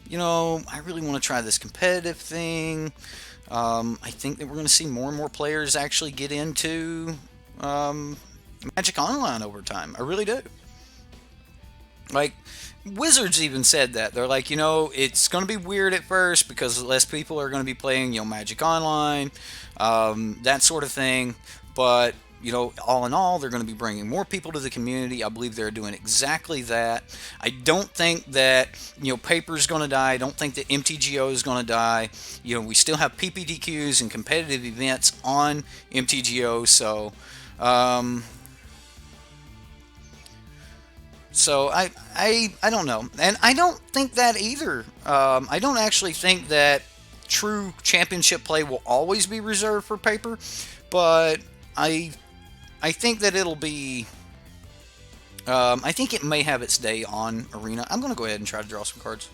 you know, I really want to try this competitive thing, I think that we're going to see more and more players actually get into Magic Online over time. I really do. Like, Wizards even said that. They're like, you know, it's going to be weird at first because less people are going to be playing, you know, Magic Online, that sort of thing. But, you know, all in all, they're going to be bringing more people to the community. I believe they're doing exactly that. I don't think that, you know, Paper's going to die. I don't think that MTGO is going to die. You know, we still have PPTQs and competitive events on MTGO, so... So I don't know, and I don't think that either. I don't actually think that true championship play will always be reserved for paper, but I think that it'll be. I think it may have its day on Arena. I'm going to go ahead and try to draw some cards.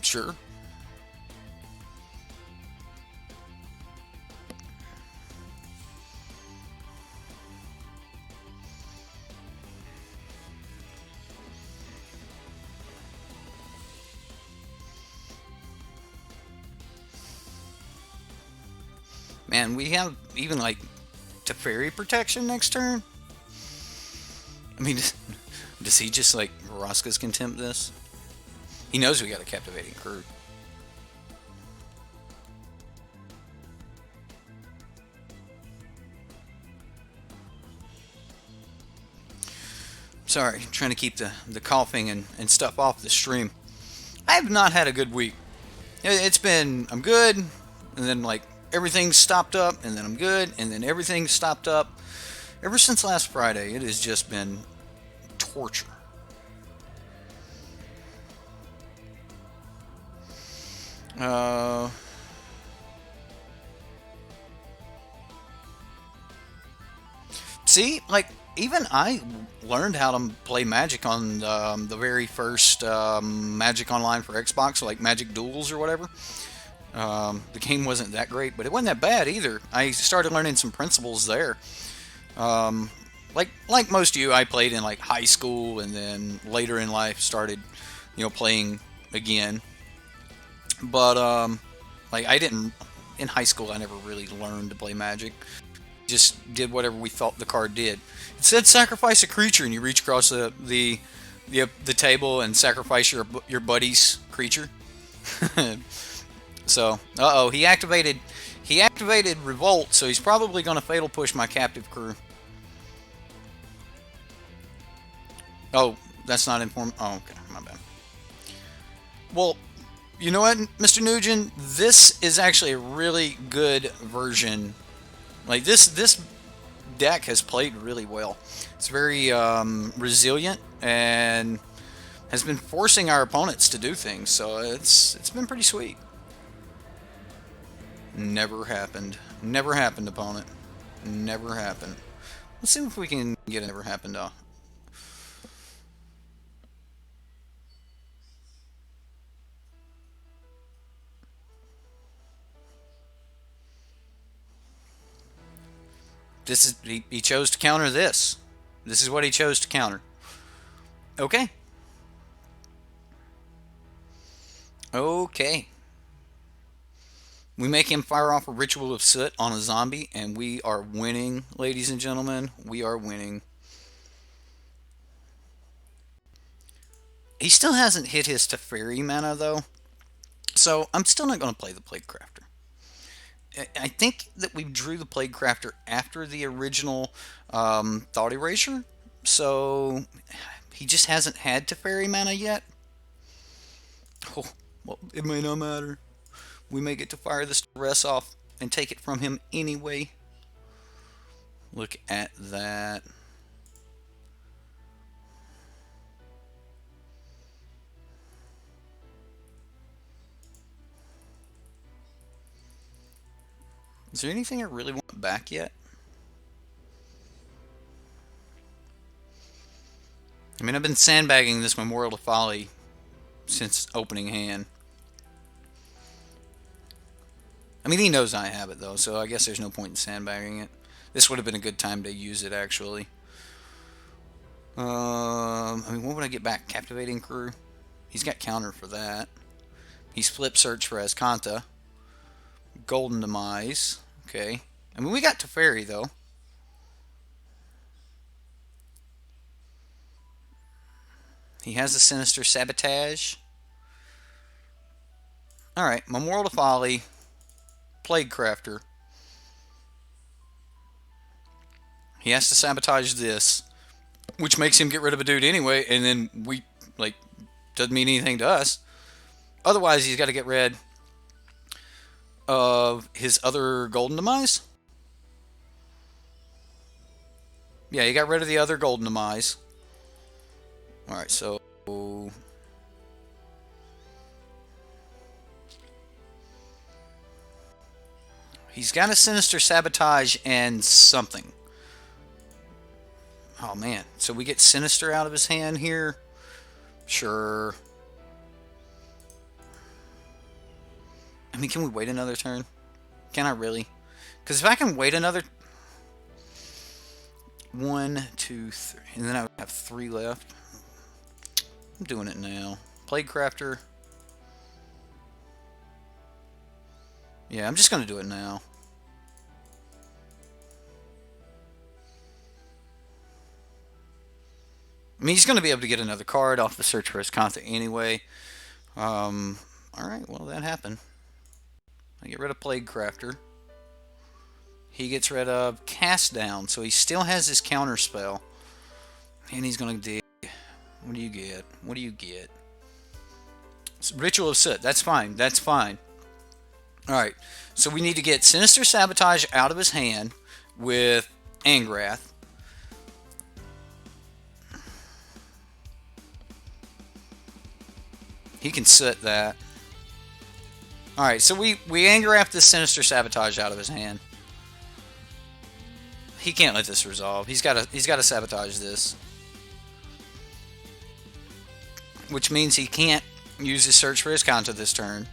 Sure. Man, we have even like Teferi protection next turn. I mean, does he just like Vraska's Contempt this? He knows we got a Captivating Crew. Sorry, trying to keep the coughing and stuff off the stream. I have not had a good week. It's been, I'm good, and then like everything stopped up, and then I'm good, and then everything stopped up. Ever since last Friday, it has just been torture. See, like, even I learned how to play Magic on the very first Magic Online for Xbox, like Magic Duels or whatever. The game wasn't that great, but it wasn't that bad either. I started learning some principles there. Like most of you, I played in like high school, and then later in life started, playing again. But like I didn't in high school. I never really learned to play Magic. Just did whatever we thought the card did. It said sacrifice a creature, and you reach across the table and sacrifice your buddy's creature. So, he activated Revolt, so he's probably going to Fatal Push my captive crew. Oh, that's not informed. Oh, okay, my bad. Well, you know what, Mr. Nugent? This is actually a really good version. Like, this deck has played really well. It's very resilient and has been forcing our opponents to do things, so it's been pretty sweet. Never happened. Never happened, opponent. Never happened. Let's see if we can get it never happened. This is he chose to counter this. This is what he chose to counter. Okay. Okay. We make him fire off a Ritual of Soot on a zombie, and we are winning, ladies and gentlemen. We are winning. He still hasn't hit his Teferi mana, though, so I'm still not going to play the Plague Crafter. I think that we drew the Plague Crafter after the original Thought Erasure, so he just hasn't had Teferi mana yet. Oh, well, it may not matter. We may get to fire this rest off and take it from him anyway. Look at that. Is there anything I really want back yet? I mean, I've been sandbagging this Memorial to Folly since opening hand. I mean, he knows I have it, though, so I guess there's no point in sandbagging it. This would have been a good time to use it, actually. I mean, what would I get back? Captivating Crew? He's got counter for that. He's Flip Search for Azcanta. Golden Demise. Okay. I mean, we got Teferi, though. He has the Sinister Sabotage. Alright, Memorial to Folly. Plague Crafter. He has to sabotage this, which makes him get rid of a dude anyway, and then we, like, doesn't mean anything to us. Otherwise, he's got to get rid of his other Golden Demise. Yeah, he got rid of the other Golden Demise. Alright, so He's got a Sinister Sabotage and something. Oh man, so we get Sinister out of his hand here? Sure. I mean, can we wait another turn? Can I really? Because if I can wait another... 1, 2, 3, and then I would have 3 left. I'm doing it now. Plague Crafter. Yeah, I'm just going to do it now. I mean, he's going to be able to get another card off the Search for his Content anyway. Alright, well, that happened. I get rid of Plague Crafter. He gets rid of Cast Down, so he still has his counter spell. And he's going to dig. What do you get? What do you get? Ritual of Soot. That's fine. That's fine. Alright, so we need to get Sinister Sabotage out of his hand with Angrath. He can Soot that. Alright, so we Angrath the Sinister Sabotage out of his hand. He can't let this resolve. He's got to sabotage this. Which means he can't use his Search for his Content this turn.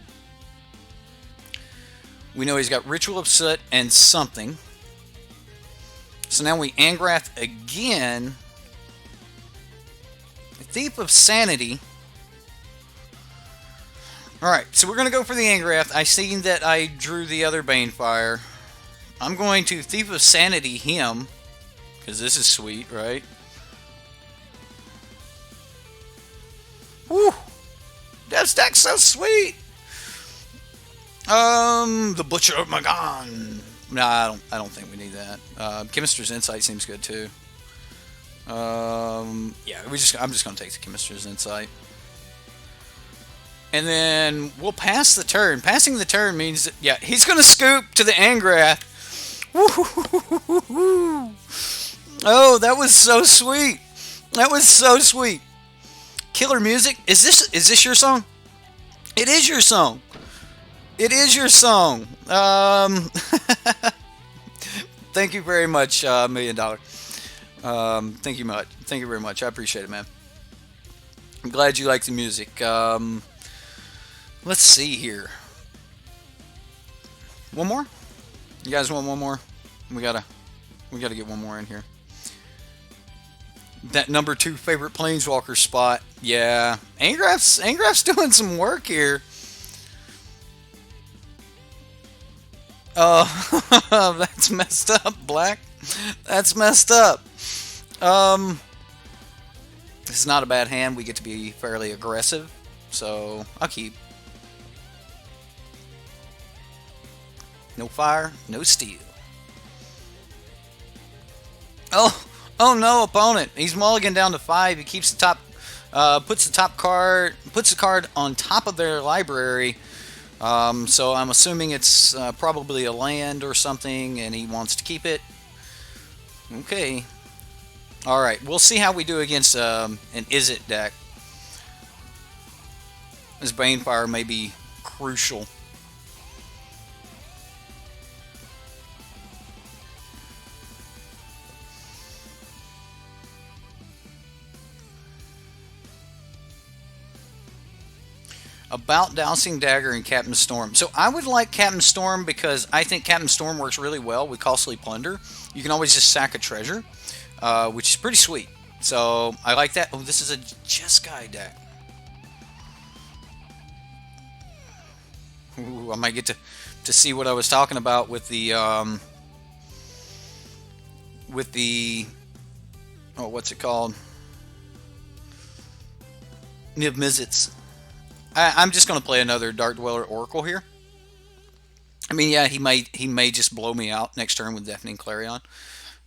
We know he's got Ritual of Soot and something. So now we Angrath again. Thief of Sanity. Alright, so we're going to go for the Angrath. I seen that I drew the other Banefire. I'm going to Thief of Sanity him. Because this is sweet, right? Woo! That stack's so sweet! The Butcher of Magan. Nah, I don't think we need that. Chemister's Insight seems good too. Yeah, I'm just gonna take the Chemister's Insight. And then we'll pass the turn. Passing the turn means that, yeah, he's gonna scoop to the Angrath. Woo-hoo-hoo-hoo-hoo. Oh, that was so sweet. That was so sweet. Killer Music. Is this your song? It is your song. It is your song. Thank you very much, $1 million. Thank you much. Thank you very much. I appreciate it, man. I'm glad you like the music. Let's see here. One more? You guys want one more? We gotta get one more in here. That number 2 favorite Planeswalker spot. Yeah. Angrath's doing some work here. Oh, that's messed up, Black. That's messed up. It's not a bad hand. We get to be fairly aggressive. So, I'll keep. No fire, no steel. Oh no, opponent. He's mulligan down to 5. He keeps the top, puts the card on top of their library. So I'm assuming it's probably a land or something, and he wants to keep it. Okay. All right, we'll see how we do against an Izzet deck. This Banefire may be crucial. About Dousing Dagger and Captain Storm. So I would like Captain Storm because I think Captain Storm works really well with Costly Plunder. You can always just sack a treasure, which is pretty sweet. So I like that. Oh, this is a Jeskai deck. Ooh, I might get to see what I was talking about with the oh, what's it called? Niv Mizzets. I'm just going to play another Dark Dweller Oracle here. I mean, yeah, he may just blow me out next turn with Deafening Clarion.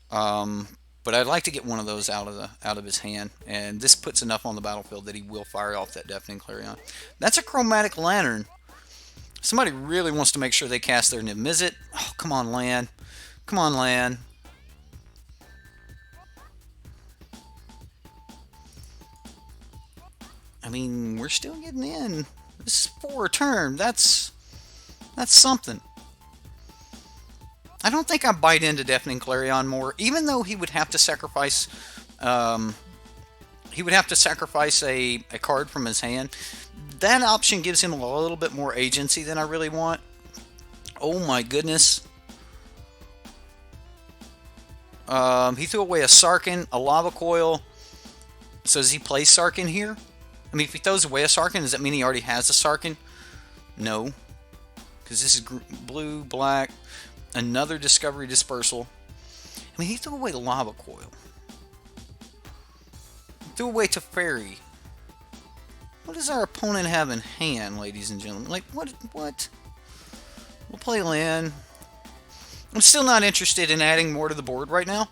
But I'd like to get one of those out of his hand, and this puts enough on the battlefield that he will fire off that Deafening Clarion. That's a Chromatic Lantern. Somebody really wants to make sure they cast their Niv Mizzet. Oh, come on, land. Come on, land. I mean, we're still getting in. This is 4 a turn. That's something. I don't think I bite into Deafening Clarion more, even though he would have to sacrifice. He would have to sacrifice a card from his hand. That option gives him a little bit more agency than I really want. Oh my goodness. He threw away a Sarkin, a Lava Coil. So does he play Sarkin here? I mean, if he throws away a Sarkin, does that mean he already has a Sarkin? No. Because this is blue, black, another Discovery Dispersal. I mean, he threw away the Lava Coil. He threw away Teferi. What does our opponent have in hand, ladies and gentlemen? Like, what? We'll play land. I'm still not interested in adding more to the board right now.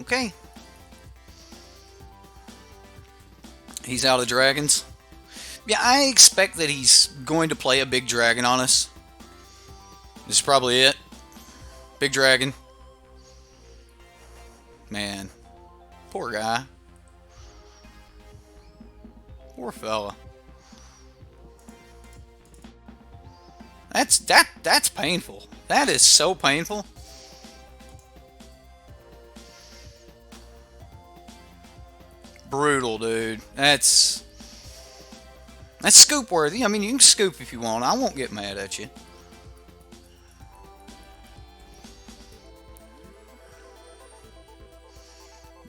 Okay. He's out of dragons. Yeah, I expect that he's going to play a big dragon on us. This is probably it. Big dragon. Man. Poor guy. Poor fella. That's painful. That is so painful. Brutal, dude. That's scoop worthy. I mean, you can scoop if you want. I won't get mad at you.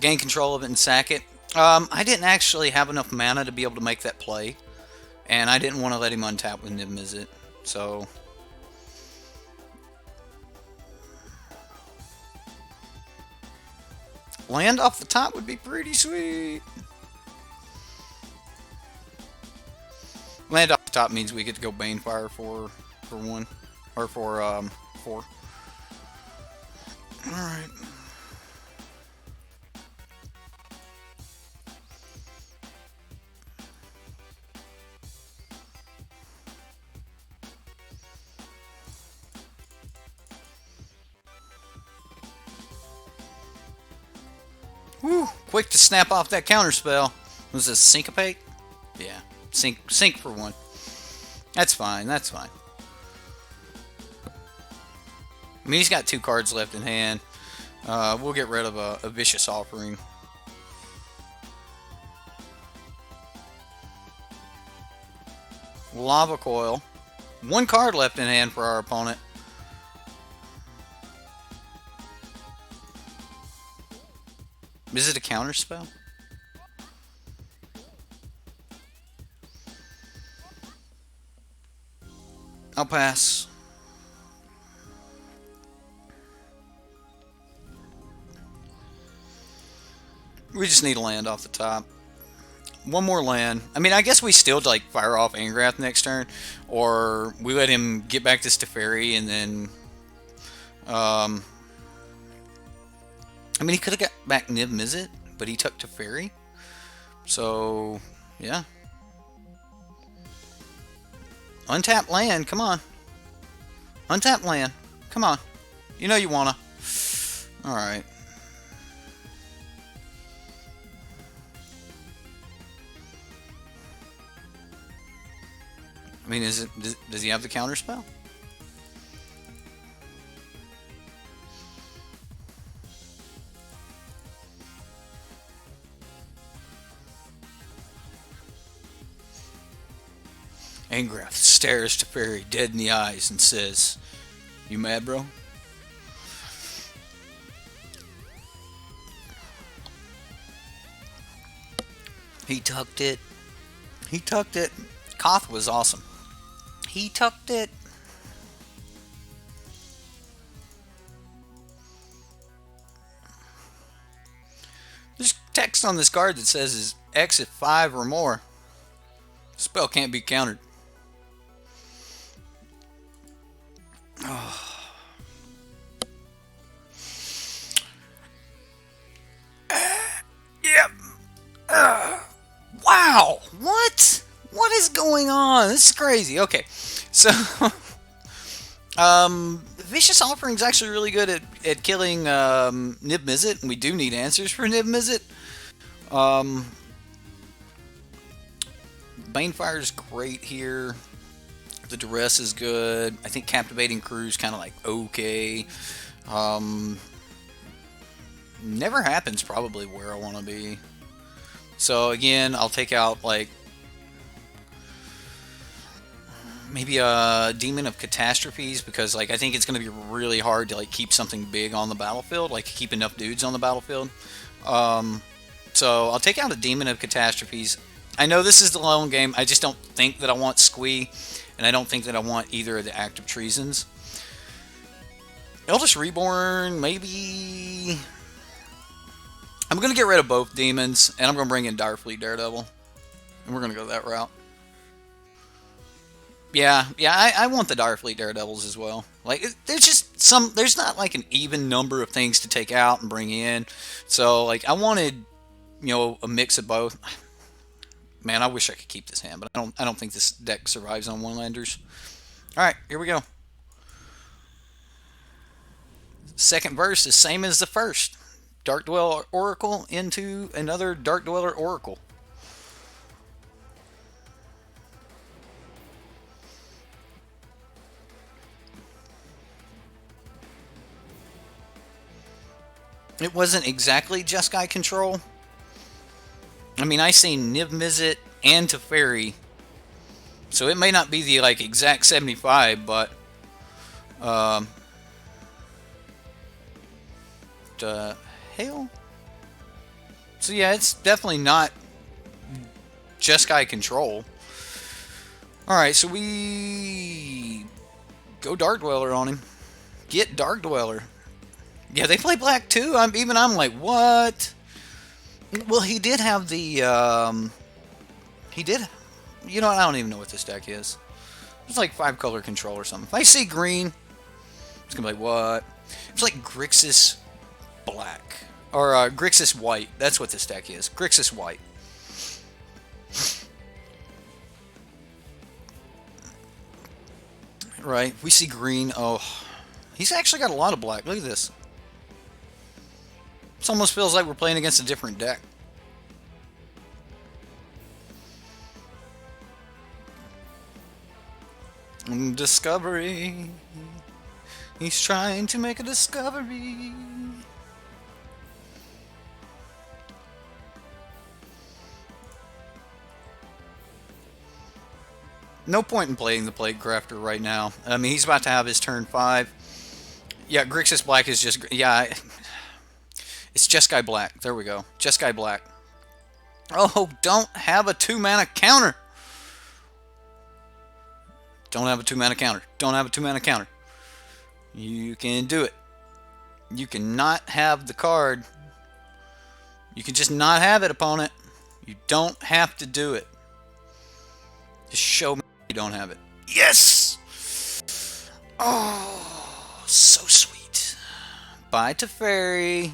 Gain control of it and sack it. I didn't actually have enough mana to be able to make that play, and I didn't want to let him untap with Niv Mizzet, so land off the top would be pretty sweet. Land off the top means we get to go Banefire for 1 or for 4. All right. Whew, quick to snap off that counter spell. Was this Syncopate? Yeah, sync for 1. That's fine, that's fine. I mean, he's got 2 cards left in hand. We'll get rid of a Vicious Offering. Lava Coil. 1 card left in hand for our opponent. Is it a counter spell? I'll pass. We just need a land off the top. 1 more land. I mean, I guess we still like fire off Angrath next turn, or we let him get back to Teferi and then I mean, he could have got back Niv Mizzet, but he took Teferi. So, yeah. Untap land, come on. Untap land, come on. You know you wanna. Alright. I mean, does he have the counter spell? Angrath stares Teferi dead in the eyes and says, "You mad, bro?" He tucked it. He tucked it. Koth was awesome. He tucked it. There's text on this card that says is X at 5 or more. Spell can't be countered. Oh. Yep. Wow. What? What is going on? This is crazy. Okay. So Vicious Offering's actually really good at killing Nib Mizzet, and we do need answers for Nib Mizzet. Um, Banefire's great here. The Duress is good. I think Captivating Crew's kind of like okay. Um, Never Happens probably where I want to be. So again, I'll take out like maybe a Demon of Catastrophes because like I think it's going to be really hard to like keep something big on the battlefield, like keep enough dudes on the battlefield. Um, so I'll take out a Demon of Catastrophes. I know this is the lone game. I just don't think that I want Squee, and I don't think that I want either of the Active Treasons. Eldest Reborn, maybe. I'm going to get rid of both demons, and I'm going to bring in Direfleet Daredevil. And we're going to go that route. Yeah, I want the Direfleet Daredevils as well. Like, there's just there's not like an even number of things to take out and bring in. So, like, I wanted, a mix of both. Man, I wish I could keep this hand, but I don't think this deck survives on one-landers. Alright, here we go. Second verse is same as the first. Dark Dweller Oracle into another Dark Dweller Oracle. It wasn't exactly Jeskai control. I mean, I seen Niv Mizzet and Teferi, so it may not be the like exact 75, but hell. So yeah, it's definitely not Jeskai control. All right, so we go Dark Dweller on him. Get Dark Dweller. Yeah, they play black too. I'm like, what? Well, he did have the he did. You know, I don't even know what this deck is. It's like 5-color control or something. If I see green, it's gonna be like, what? It's like Grixis black or Grixis white. That's what this deck is. Grixis white. Right. We see green. Oh, he's actually got a lot of black. Look at this. It almost feels like we're playing against a different deck. Discovery. He's trying to make a discovery. No point in playing the Plague Crafter right now. I mean, he's about to have his turn 5. Yeah, Grixis Black is just... Yeah, it's Jeskai Black. There we go. Jeskai Black. Oh, don't have a 2-mana counter. Don't have a 2-mana counter. Don't have a 2-mana counter. You can do it. You cannot have the card. You can just not have it, opponent. You don't have to do it. Just show me you don't have it. Yes! Oh, so sweet. Bye to Fairy.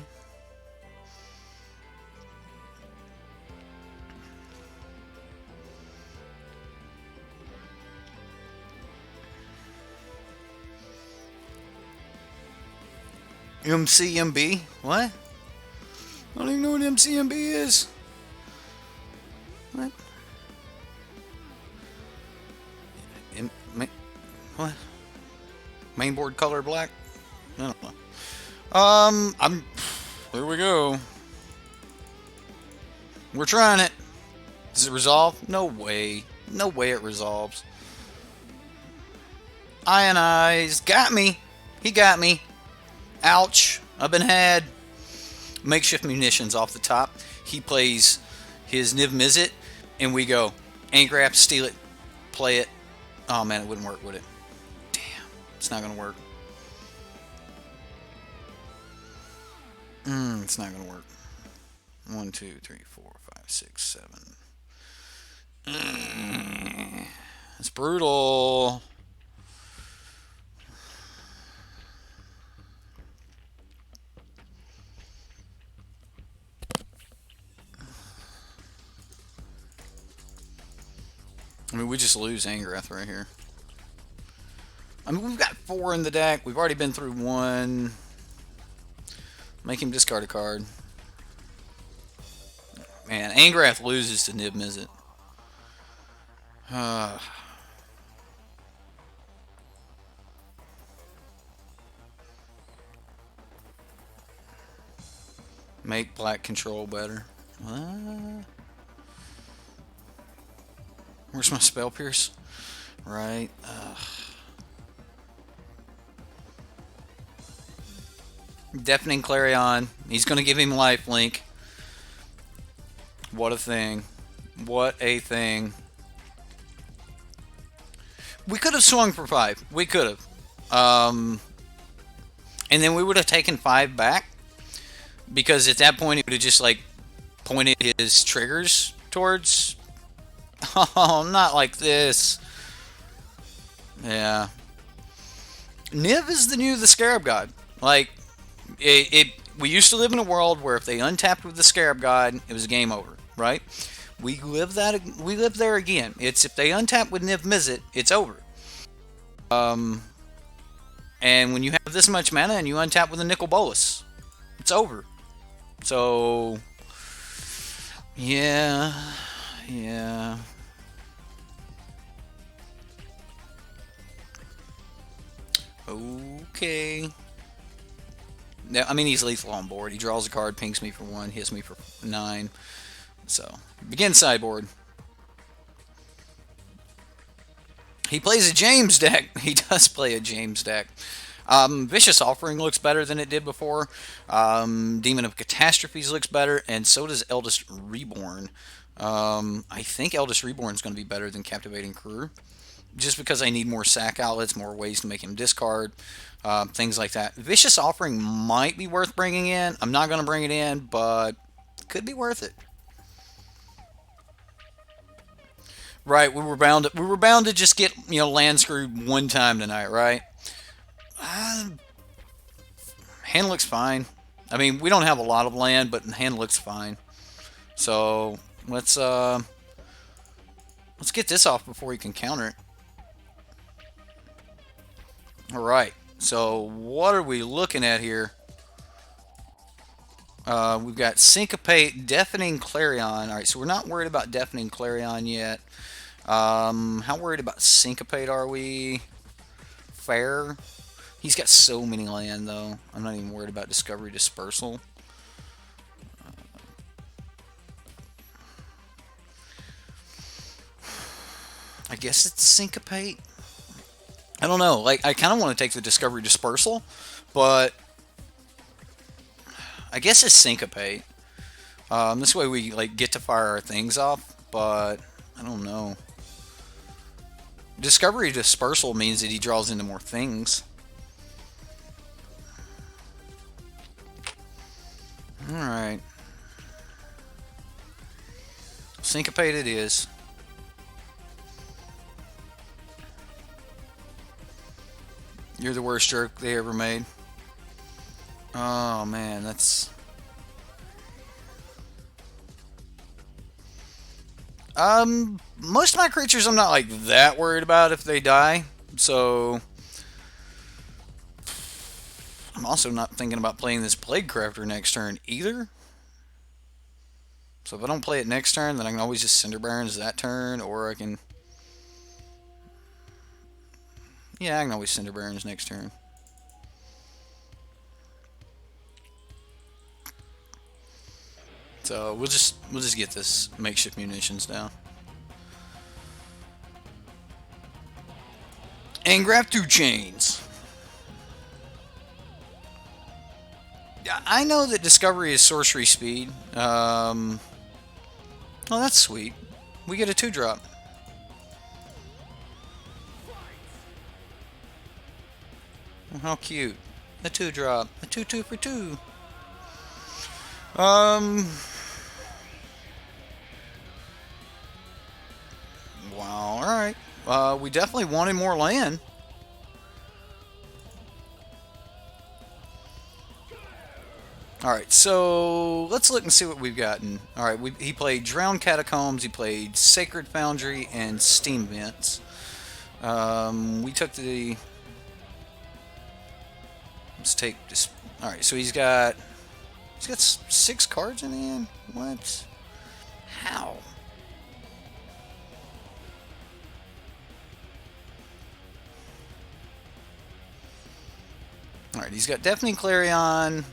MCMB? What? I don't even know what MCMB is. What? What? Mainboard color black? I don't know. Here we go. We're trying it. Does it resolve? No way. No way it resolves. Ionize. Got me. He got me. Ouch. I've been had. Makeshift munitions off the top. He plays his Niv Mizzet, and we go. Angrap, steal it, play it. Oh man, it wouldn't work, would it? Damn. It's not going to work. It's not going to work. 1, 2, 3, 4, 5, 6, 7. It's brutal. I mean, we just lose Angrath right here. I mean, we've got 4 in the deck. We've already been through 1. Make him discard a card. Man, Angrath loses to Nib Mizzet. Make black control better. Where's my spell pierce? Right. Deafening Clarion. He's going to give him lifelink. What a thing. What a thing. We could have swung for 5. We could have. And then we would have taken 5 back. Because at that point, he would have just, like, pointed his triggers towards... Oh, not like this. Yeah. Niv is the Scarab God. Like, we used to live in a world where if they untapped with the Scarab God, it was game over, right? We live there again. It's if they untap with Niv Mizzet, it's over. And when you have this much mana and you untap with a Nicol Bolas, it's over. So, yeah. Okay. Now, I mean, he's lethal on board. He draws a card, pings me for 1, hits me for 9. So, begin sideboard. He plays a James deck. He does play a James deck. Vicious Offering looks better than it did before. Demon of Catastrophes looks better, and so does Eldest Reborn. I think Eldest Reborn is going to be better than Captivating Crew, just because I need more sack outlets, more ways to make him discard, things like that. Vicious Offering might be worth bringing in. I'm not going to bring it in, but could be worth it. Right, we were bound to just get, land screwed one time tonight, right? Hand looks fine. I mean, we don't have a lot of land, but hand looks fine. So let's get this off before he can counter it. All right. So what are we looking at here? We've got Syncopate, Deafening Clarion. All right, so we're not worried about Deafening Clarion yet. How worried about Syncopate are we? Fair. He's got so many land, though. I'm not even worried about Discovery Dispersal. I guess it's Syncopate. I don't know. Like, I kind of want to take the Discovery Dispersal, but I guess it's Syncopate. This way we get to fire our things off, but I don't know. Discovery Dispersal means that he draws into more things. Alright. Syncopate it is. You're the worst jerk they ever made. Oh man, that's... Most of my creatures I'm not that worried about if they die, so... I'm also not thinking about playing this Plague Crafter next turn either. So if I don't play it next turn, then I can always just Cinder Barons that turn, or I can... Yeah, I can always Cinder Barons next turn. So we'll just get this makeshift munitions down. And grab 2 chains. I know that Discovery is sorcery speed. Oh, that's sweet. We get a 2-drop. Oh, how cute. A 2-drop. A 2/2 for 2. Wow, alright. We definitely wanted more land. Alright, so let's look and see what we've gotten. Alright, he played Drowned Catacombs, he played Sacred Foundry, and Steam Vents. We took the... Let's take this. All right, so he's got 6 cards in the end. What? How? All right, he's got Deafening Clarion.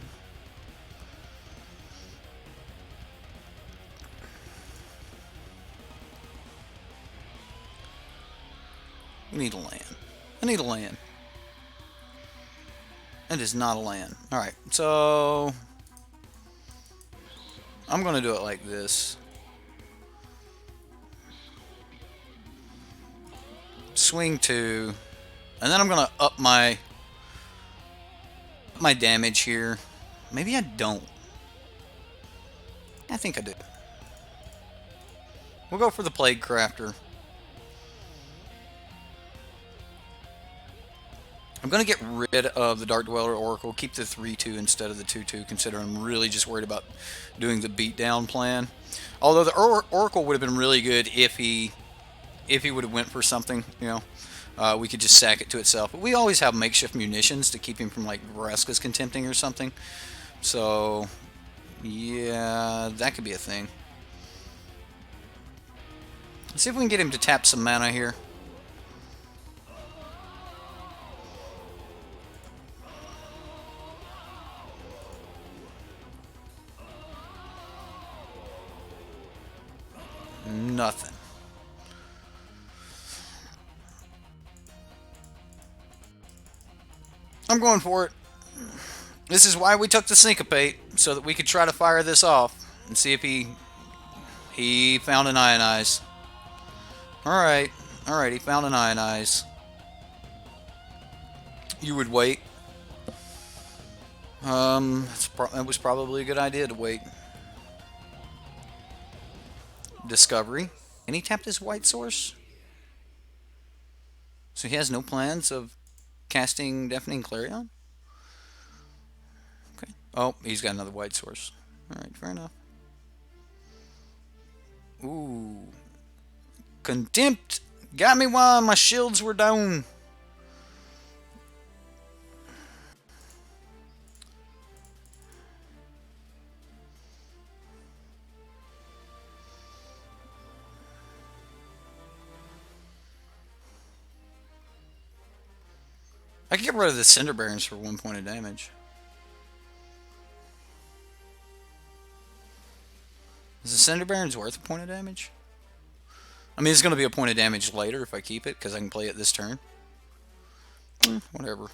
We need a land. I need a land. It is not a land. All right, so I'm going to do it like this. Swing 2, and then I'm going to up my damage here. Maybe I don't. I think I do. We'll go for the Plague Crafter. I'm going to get rid of the Dark Dweller Oracle, keep the 3-2 instead of the 2-2, considering I'm really just worried about doing the beatdown plan. Although the Oracle would have been really good if he would have went for something, you know. We could just sack it to itself. But we always have makeshift munitions to keep him from, like, Vraska's Contempting or something. So, yeah, that could be a thing. Let's see if we can get him to tap some mana here. Nothing. I'm going for it. This is why we took the Syncopate, so that we could try to fire this off and see if he found an Ionize. Alright, he found an Ionize. You would wait. That was probably a good idea to wait. Discovery. And he tapped his White Source? So he has no plans of casting Deafening Clarion? Okay. Oh, he's got another White Source. Alright, fair enough. Ooh. Contempt! Got me while my shields were down. I can get rid of the Cinder Barons for 1 point of damage. Is the Cinder Barons worth a point of damage? I mean, it's going to be a point of damage later if I keep it, because I can play it this turn. Whatever.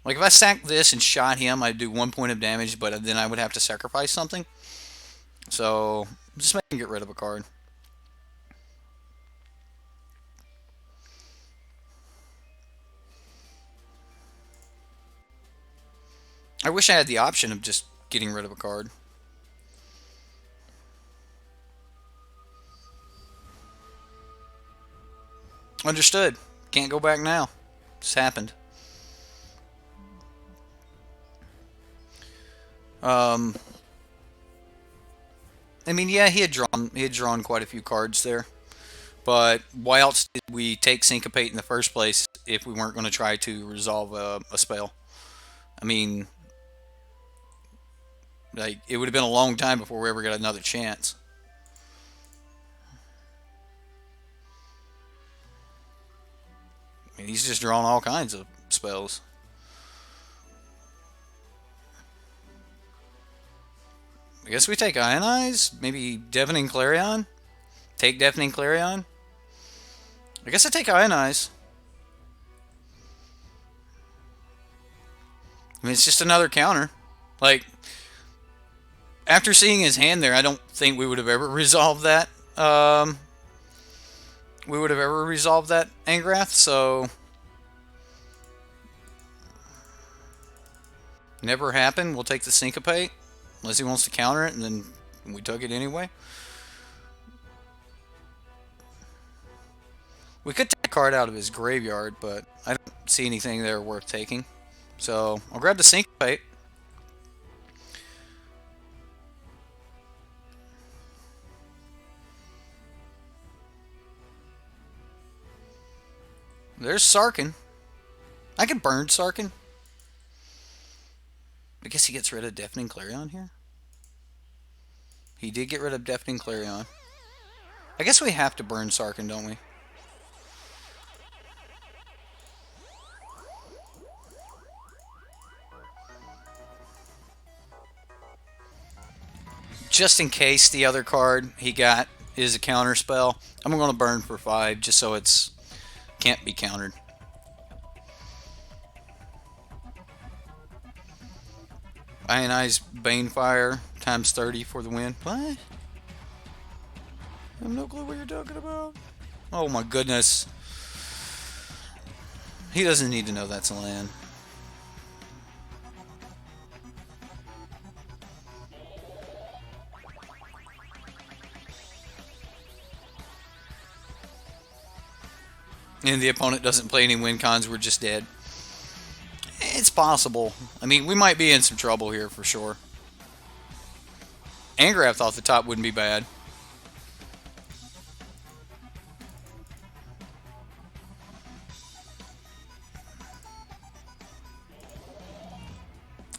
Like, if I sacked this and shot him, I'd do 1 point of damage, but then I would have to sacrifice something. So, just make him get rid of a card. I wish I had the option of just getting rid of a card. Understood. Can't go back now. Just happened. I mean, yeah, he had drawn quite a few cards there. But why else did we take Syncopate in the first place if we weren't going to try to resolve a spell? I mean, like, it would have been a long time before we ever got another chance. I mean, he's just drawn all kinds of spells. I guess we take Ionize? Maybe Deafening Clarion? Take Deafening Clarion? I guess I take Ionize. I mean, it's just another counter. Like, after seeing his hand there, I don't think we would have ever resolved that. Angrath, so never happened. We'll take the Syncopate, unless he wants to counter it, and then we took it anyway. We could take a card out of his graveyard, but I don't see anything there worth taking. So I'll grab the Syncopate. There's Sarkin. I could burn Sarkin. guess he gets rid of Deafening Clarion here. He did get rid of Deafening Clarion. I guess we have to burn Sarkhan, don't we? Just in case the other card he got is a counter spell, I'm going to burn for 5 just so it's can't be countered. Ionized Banefire times 30 for the win. What? I have no clue what you're talking about. Oh my goodness. He doesn't need to know that's a land. And the opponent doesn't play any win cons, we're just dead. It's possible. I mean, we might be in some trouble here for sure. Angrath off the top wouldn't be bad.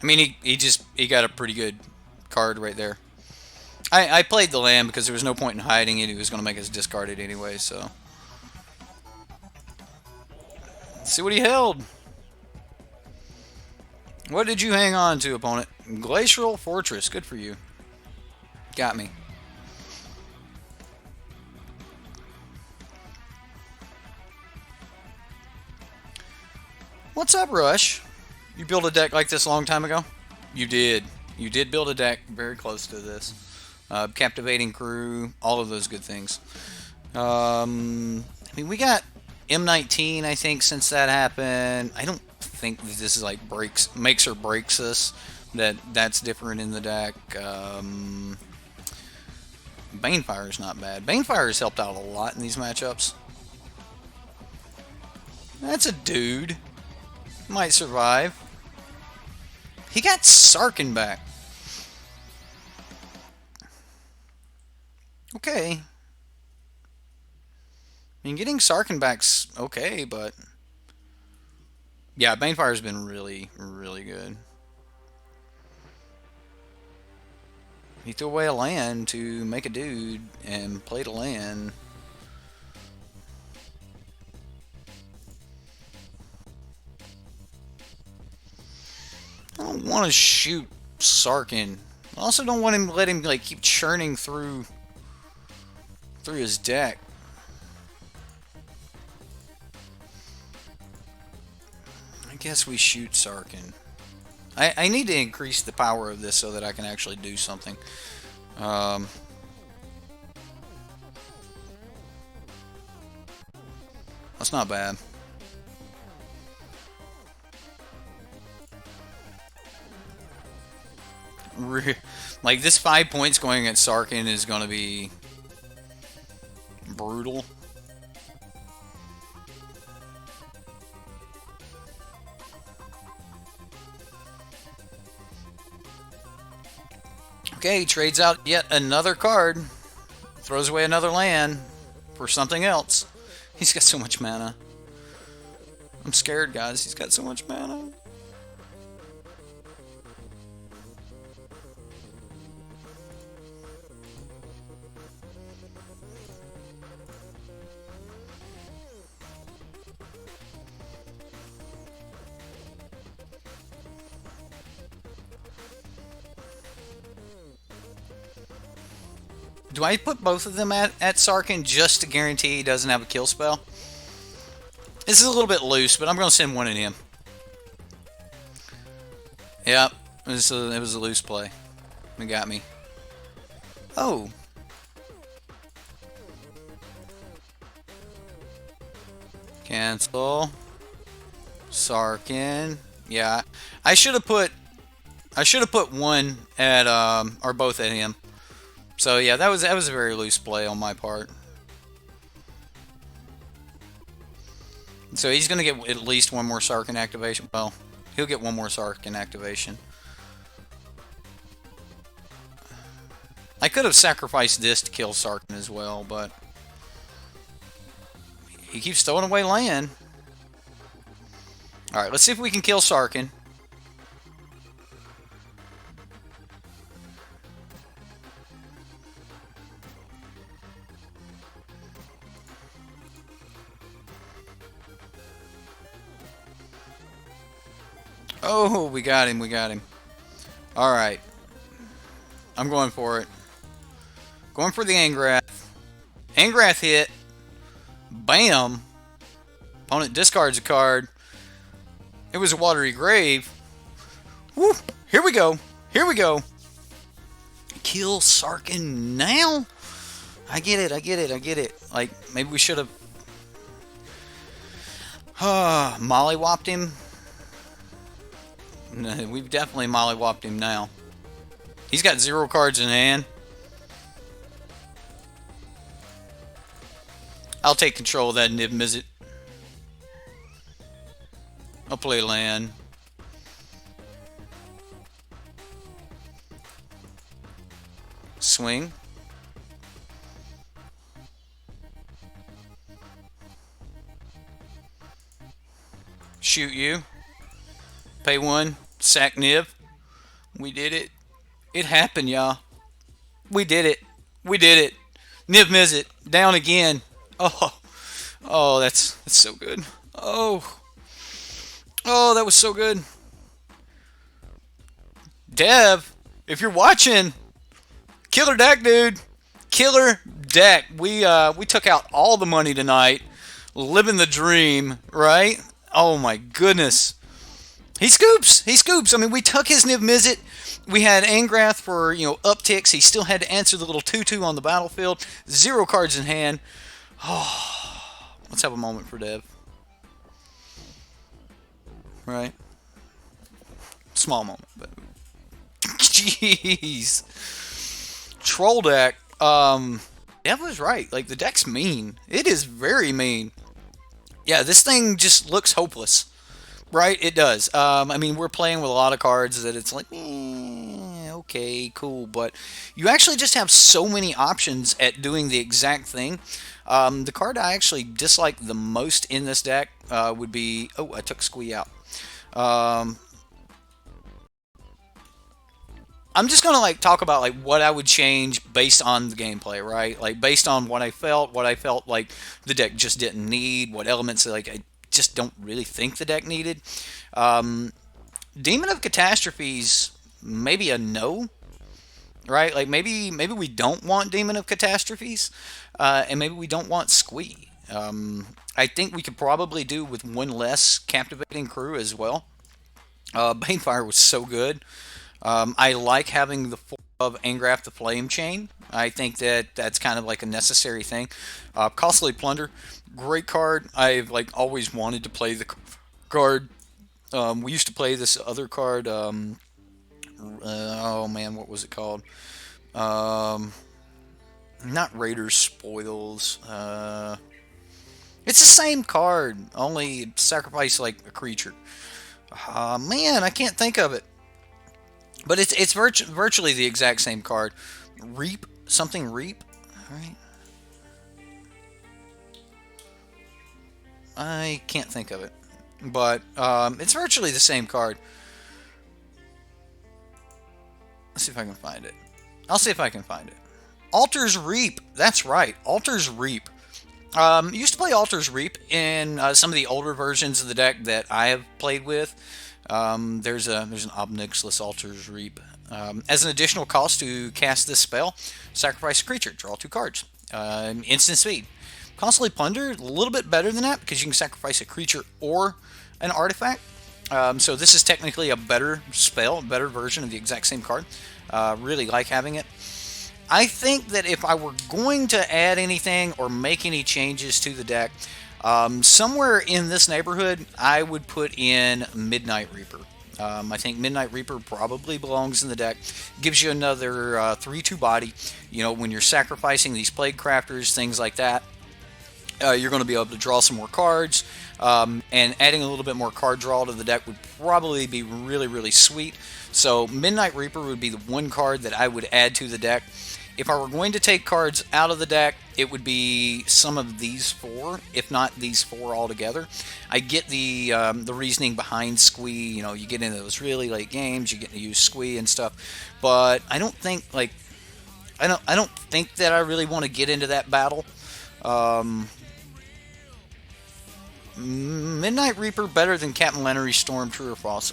I mean, he got a pretty good card right there. I played the land because there was no point in hiding it. He was going to make us discard it anyway, so. Let's see what he held. What did you hang on to, opponent? Glacial Fortress. Good for you. Got me. What's up, Rush? You built a deck like this a long time ago? You did. You did build a deck very close to this. Captivating Crew, all of those good things. I mean, we got M19, I think, since that happened. I don't think that this is like makes or breaks us. That's different in the deck. Banefire is not bad. Banefire has helped out a lot in these matchups. That's a dude. Might survive. He got Sarkhan back. Okay. I mean, getting Sarkhan back's okay, but yeah, Banefire's been really, really good. He threw away a land to make a dude and played a land. I don't want to shoot Sarkhan. I also don't want him to let him like keep churning through his deck. I guess we shoot Sarkhan. I need to increase the power of this so that I can actually do something. That's not bad. Like, this 5 points going against Sarkhan is going to be brutal. Okay, he trades out yet another card. Throws away another land for something else. He's got so much mana. I'm scared, guys. He's got so much mana. Do I put both of them at Sarkhan just to guarantee he doesn't have a kill spell? This is a little bit loose, but I'm going to send one at him. Yep, it was a loose play. It got me. Oh. Cancel. Sarkhan. Yeah, I should have put one at or both at him. So yeah, that was a very loose play on my part. So he's going to get at least one more Sarkhan activation. Well, he'll get one more Sarkhan activation. I could have sacrificed this to kill Sarkhan as well, but he keeps throwing away land. Alright, let's see if we can kill Sarkhan. Oh, we got him. We got him. All right. I'm going for it. Going for the Angrath. Angrath hit. Bam. Opponent discards a card. It was a Watery Grave. Woo. Here we go. Here we go. Kill Sarkin now? I get it. I get it. I get it. Like, maybe we should have mollywopped him. No, we've definitely mollywopped him now. He's got 0 cards in hand. I'll take control of that Niv Mizzet. I'll play land. Swing. Shoot you. Pay 1. Sack Niv. We did it. It happened, y'all. We did it. We did it. Niv Mizzet. Down again. Oh. Oh, that's so good. Oh. Oh, that was so good. Dev, if you're watching, killer deck, dude. Killer deck. We took out all the money tonight. Living the dream, right? Oh my goodness. He scoops. He scoops. I mean, we took his Niv Mizzet. We had Angrath for, upticks. He still had to answer the little 2/2 on the battlefield. 0 cards in hand. Oh, let's have a moment for Dev. Right? Small moment, but jeez. Troll deck. Dev was right. Like, the deck's mean. It is very mean. Yeah, this thing just looks hopeless. Right? It does. I mean, we're playing with a lot of cards that it's like, okay, cool. But you actually just have so many options at doing the exact thing. The card I actually dislike the most in this deck would be... Oh, I took Squee out. I'm just gonna talk about what I would change based on the gameplay, right? Like based on what I felt like the deck just didn't need, what elements I just don't really think the deck needed. Demon of Catastrophes, maybe a no, right? Like maybe we don't want Demon of Catastrophes, and maybe we don't want Squee. I think we could probably do with 1 less Captivating Crew as well. Banefire was so good. I like having the form of Angrath the Flame Chain. I think that that's kind of like a necessary thing. Costly Plunder, great card. I've always wanted to play the card. We used to play this other card. Oh man, what was it called? Not Raiders Spoils. It's the same card, only sacrifice a creature. Man, I can't think of it. But it's virtually the exact same card. Reap? Something Reap? Alright. I can't think of it. But it's virtually the same card. Let's see if I can find it. I'll see if I can find it. Altar's Reap. That's right. Altar's Reap. Used to play Altar's Reap in some of the older versions of the deck that I have played with. There's an Obnixilis Altar's Reap. As an additional cost to cast this spell, sacrifice a creature, draw 2 cards. Instant speed. Costly Plunder, a little bit better than that because you can sacrifice a creature or an artifact. So this is technically a better spell, a better version of the exact same card. Really like having it. I think that if I were going to add anything or make any changes to the deck, somewhere in this neighborhood, I would put in Midnight Reaper. I think Midnight Reaper probably belongs in the deck. Gives you another 3/2 body. When you're sacrificing these Plague Crafters, things like that, you're going to be able to draw some more cards. And adding a little bit more card draw to the deck would probably be really, really sweet. So Midnight Reaper would be the one card that I would add to the deck. If I were going to take cards out of the deck, it would be some of these 4, if not these 4 altogether. I get the reasoning behind Squee. You get into those really late games, you get to use Squee and stuff. But I don't think I don't think that I really want to get into that battle. Midnight Reaper better than Captain Leonard's Storm, true or false?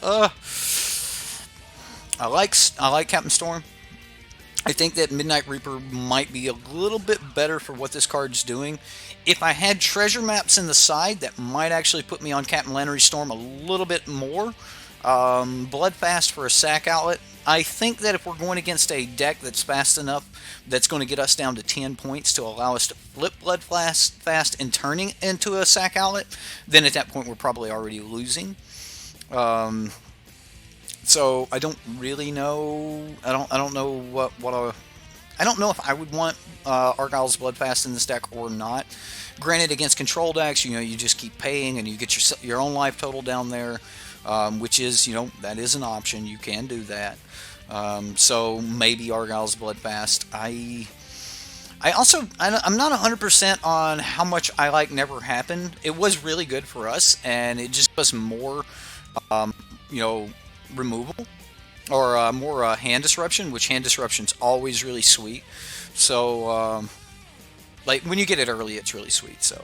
I like Captain Storm. I think that Midnight Reaper might be a little bit better for what this card's doing. If I had treasure maps in the side, that might actually put me on Captain Leonard's Storm a little bit more. Bloodfast for a sack outlet. I think that if we're going against a deck that's fast enough, that's going to get us down to 10 points to allow us to flip Bloodfast fast and turning into a sack outlet, then at that point we're probably already losing. So I don't really know. I don't know I don't know if I would want Argyle's Bloodfast in this deck or not. Granted, against control decks, you just keep paying and you get your own life total down there, which is, that is an option. You can do that. So maybe Argyle's Bloodfast. I'm not 100% on how much I like Never Happened. It was really good for us, and it just was more, removal or more hand disruption, which hand disruption's always really sweet. So like when you get it early, it's really sweet. So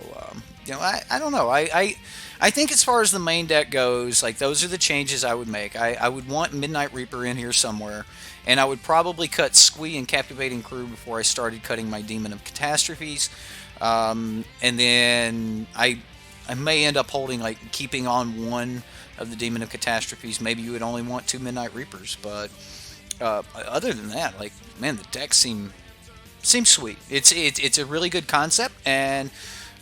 I don't know. I think as far as the main deck goes, like those are the changes I would make. I would want Midnight Reaper in here somewhere, and I would probably cut Squee and Captivating Crew before I started cutting my Demon of Catastrophes. And then I may end up holding, like, keeping on one of the Demon of Catastrophes. Maybe you would only want 2 Midnight Reapers, but other than that, like, man, the deck seems sweet. It's a really good concept, and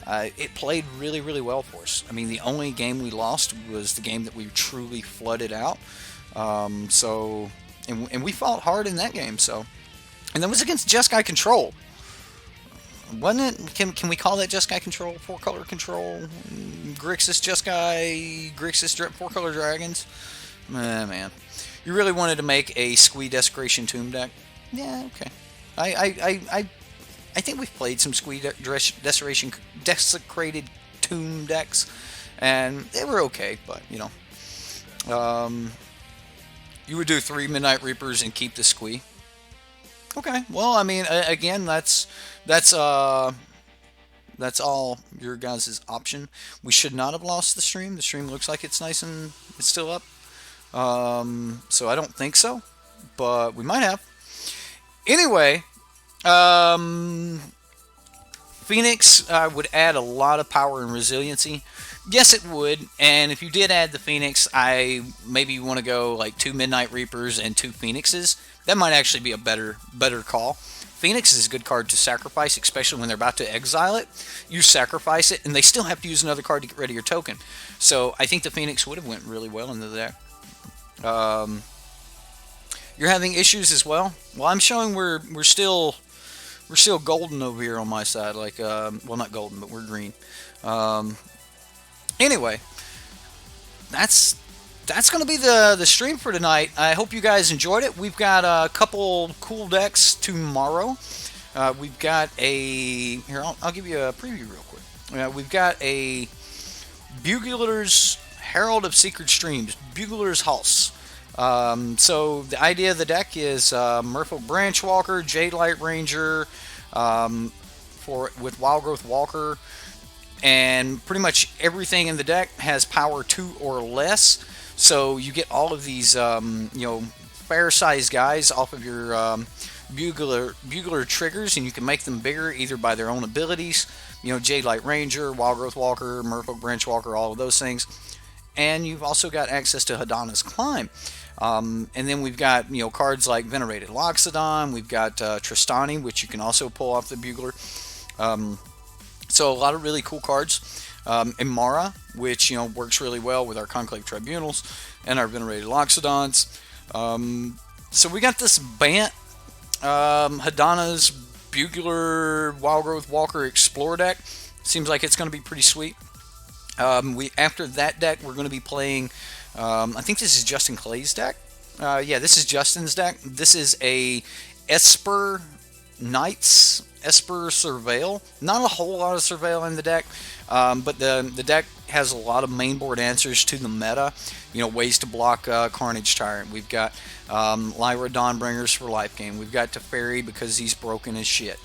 it played really, really well for us. I mean, the only game we lost was the game that we truly flooded out. And we fought hard in that game. So, and that was against Jeskai Control, wasn't it? Can we call that Jeskai Control? 4-color control, Grixis Jeskai, Grixis 4-color dragons. Man, you really wanted to make a Squee Desecration Tomb deck? Yeah, okay. I think we've played some Squee Desecrated Tomb decks, and they were okay, but you would do 3 Midnight Reapers and keep the Squee. Okay, well, I mean, again, that's all your guys' option. We should not have lost the stream. The stream looks like it's nice and it's still up. So I don't think so, but we might have. Anyway, Phoenix would add a lot of power and resiliency. Yes, it would. And if you did add the Phoenix, maybe you want to go like 2 Midnight Reapers and 2 Phoenixes. That might actually be a better call. Phoenix is a good card to sacrifice, especially when they're about to exile it. You sacrifice it, and they still have to use another card to get rid of your token. So I think the Phoenix would have went really well into the deck. You're having issues as well. Well, I'm showing we're still golden over here on my side. Like, well, not golden, but we're green. Anyway, that's going to be the stream for tonight. I hope you guys enjoyed it. We've got a couple cool decks tomorrow. We've got here, I'll give you a preview real quick. We've got a Bugler's Herald of Secret Streams, Bugler's Hulse. So the idea of the deck is Merfolk Branchwalker, Jade Light Ranger, with Wild Growth Walker, and pretty much everything in the deck has power 2 or less. So you get all of these, fair-sized guys off of your bugler triggers, and you can make them bigger either by their own abilities. Jade Light Ranger, Wild Growth Walker, Merfolk Branchwalker, all of those things. And you've also got access to Hadana's Climb. And then we've got, cards like Venerated Loxodon. We've got Tristani, which you can also pull off the Bugler. So a lot of really cool cards. Imara, which works really well with our Conclave Tribunals and our Venerated Loxodons. So we got this Bant, Hadana's Bugler, Wild Growth Walker Explore deck. Seems like it's going to be pretty sweet. After that deck, we're going to be playing. I think this is Justin Clay's deck. Yeah, this is Justin's deck. This is a Esper Knights Esper Surveil. Not a whole lot of Surveil in the deck, but the deck has a lot of mainboard answers to the meta. You know, ways to block Carnage Tyrant. We've got Lyra Dawnbringers for life gain. We've got Teferi because he's broken as shit.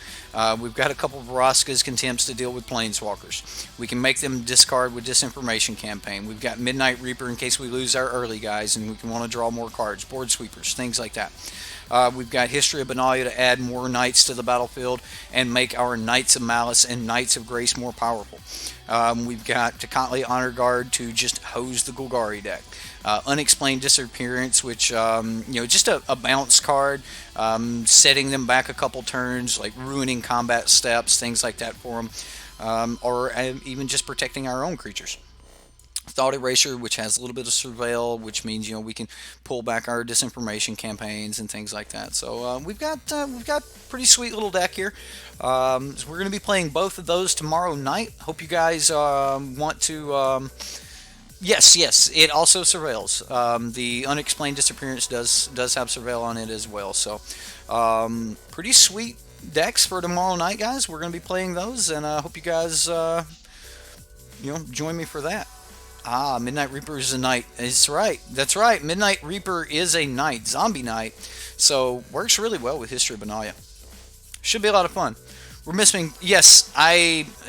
We've got a couple of Vraska's Contempts to deal with Planeswalkers. We can make them discard with Disinformation Campaign. We've got Midnight Reaper in case we lose our early guys and we can want to draw more cards. Board Sweepers, things like that. We've got History of Benalia to add more knights to the battlefield and make our Knights of Malice and Knights of Grace more powerful. We've got Tecatli Honor Guard to just hose the Golgari deck. Unexplained Disappearance, which, just a bounce card, setting them back a couple turns, like ruining combat steps, things like that for them, or even just protecting our own creatures. Thought Eraser, which has a little bit of Surveil, which means we can pull back our disinformation campaigns and things like that. So we've got pretty sweet little deck here. So we're going to be playing both of those tomorrow night. Hope you guys want to. Yes, it also surveils. The Unexplained Disappearance does have surveil on it as well. So pretty sweet decks for tomorrow night, guys. We're going to be playing those, and I hope you guys join me for that. Midnight Reaper is a knight. That's right. Midnight Reaper is a knight, zombie knight. So works really well with History of Benalia. Should be a lot of fun. We're missing. Yes,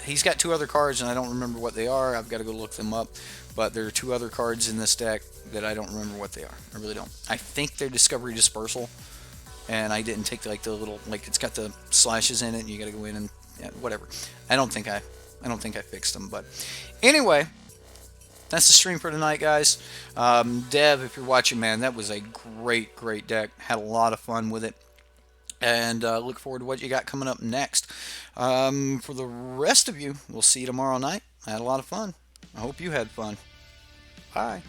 he's got two other cards, and I don't remember what they are. I've got to go look them up. But there are two other cards in this deck that I don't remember what they are. I really don't. I think they're Discovery Dispersal, and I didn't take the little it's got the slashes in it, and you got to go in and whatever. I don't think I fixed them, but anyway. That's the stream for tonight, guys. Dev, if you're watching, man, that was a great deck. Had a lot of fun with it. And look forward to what you got coming up next. For the rest of you, we'll see you tomorrow night. I had a lot of fun. I hope you had fun. Bye.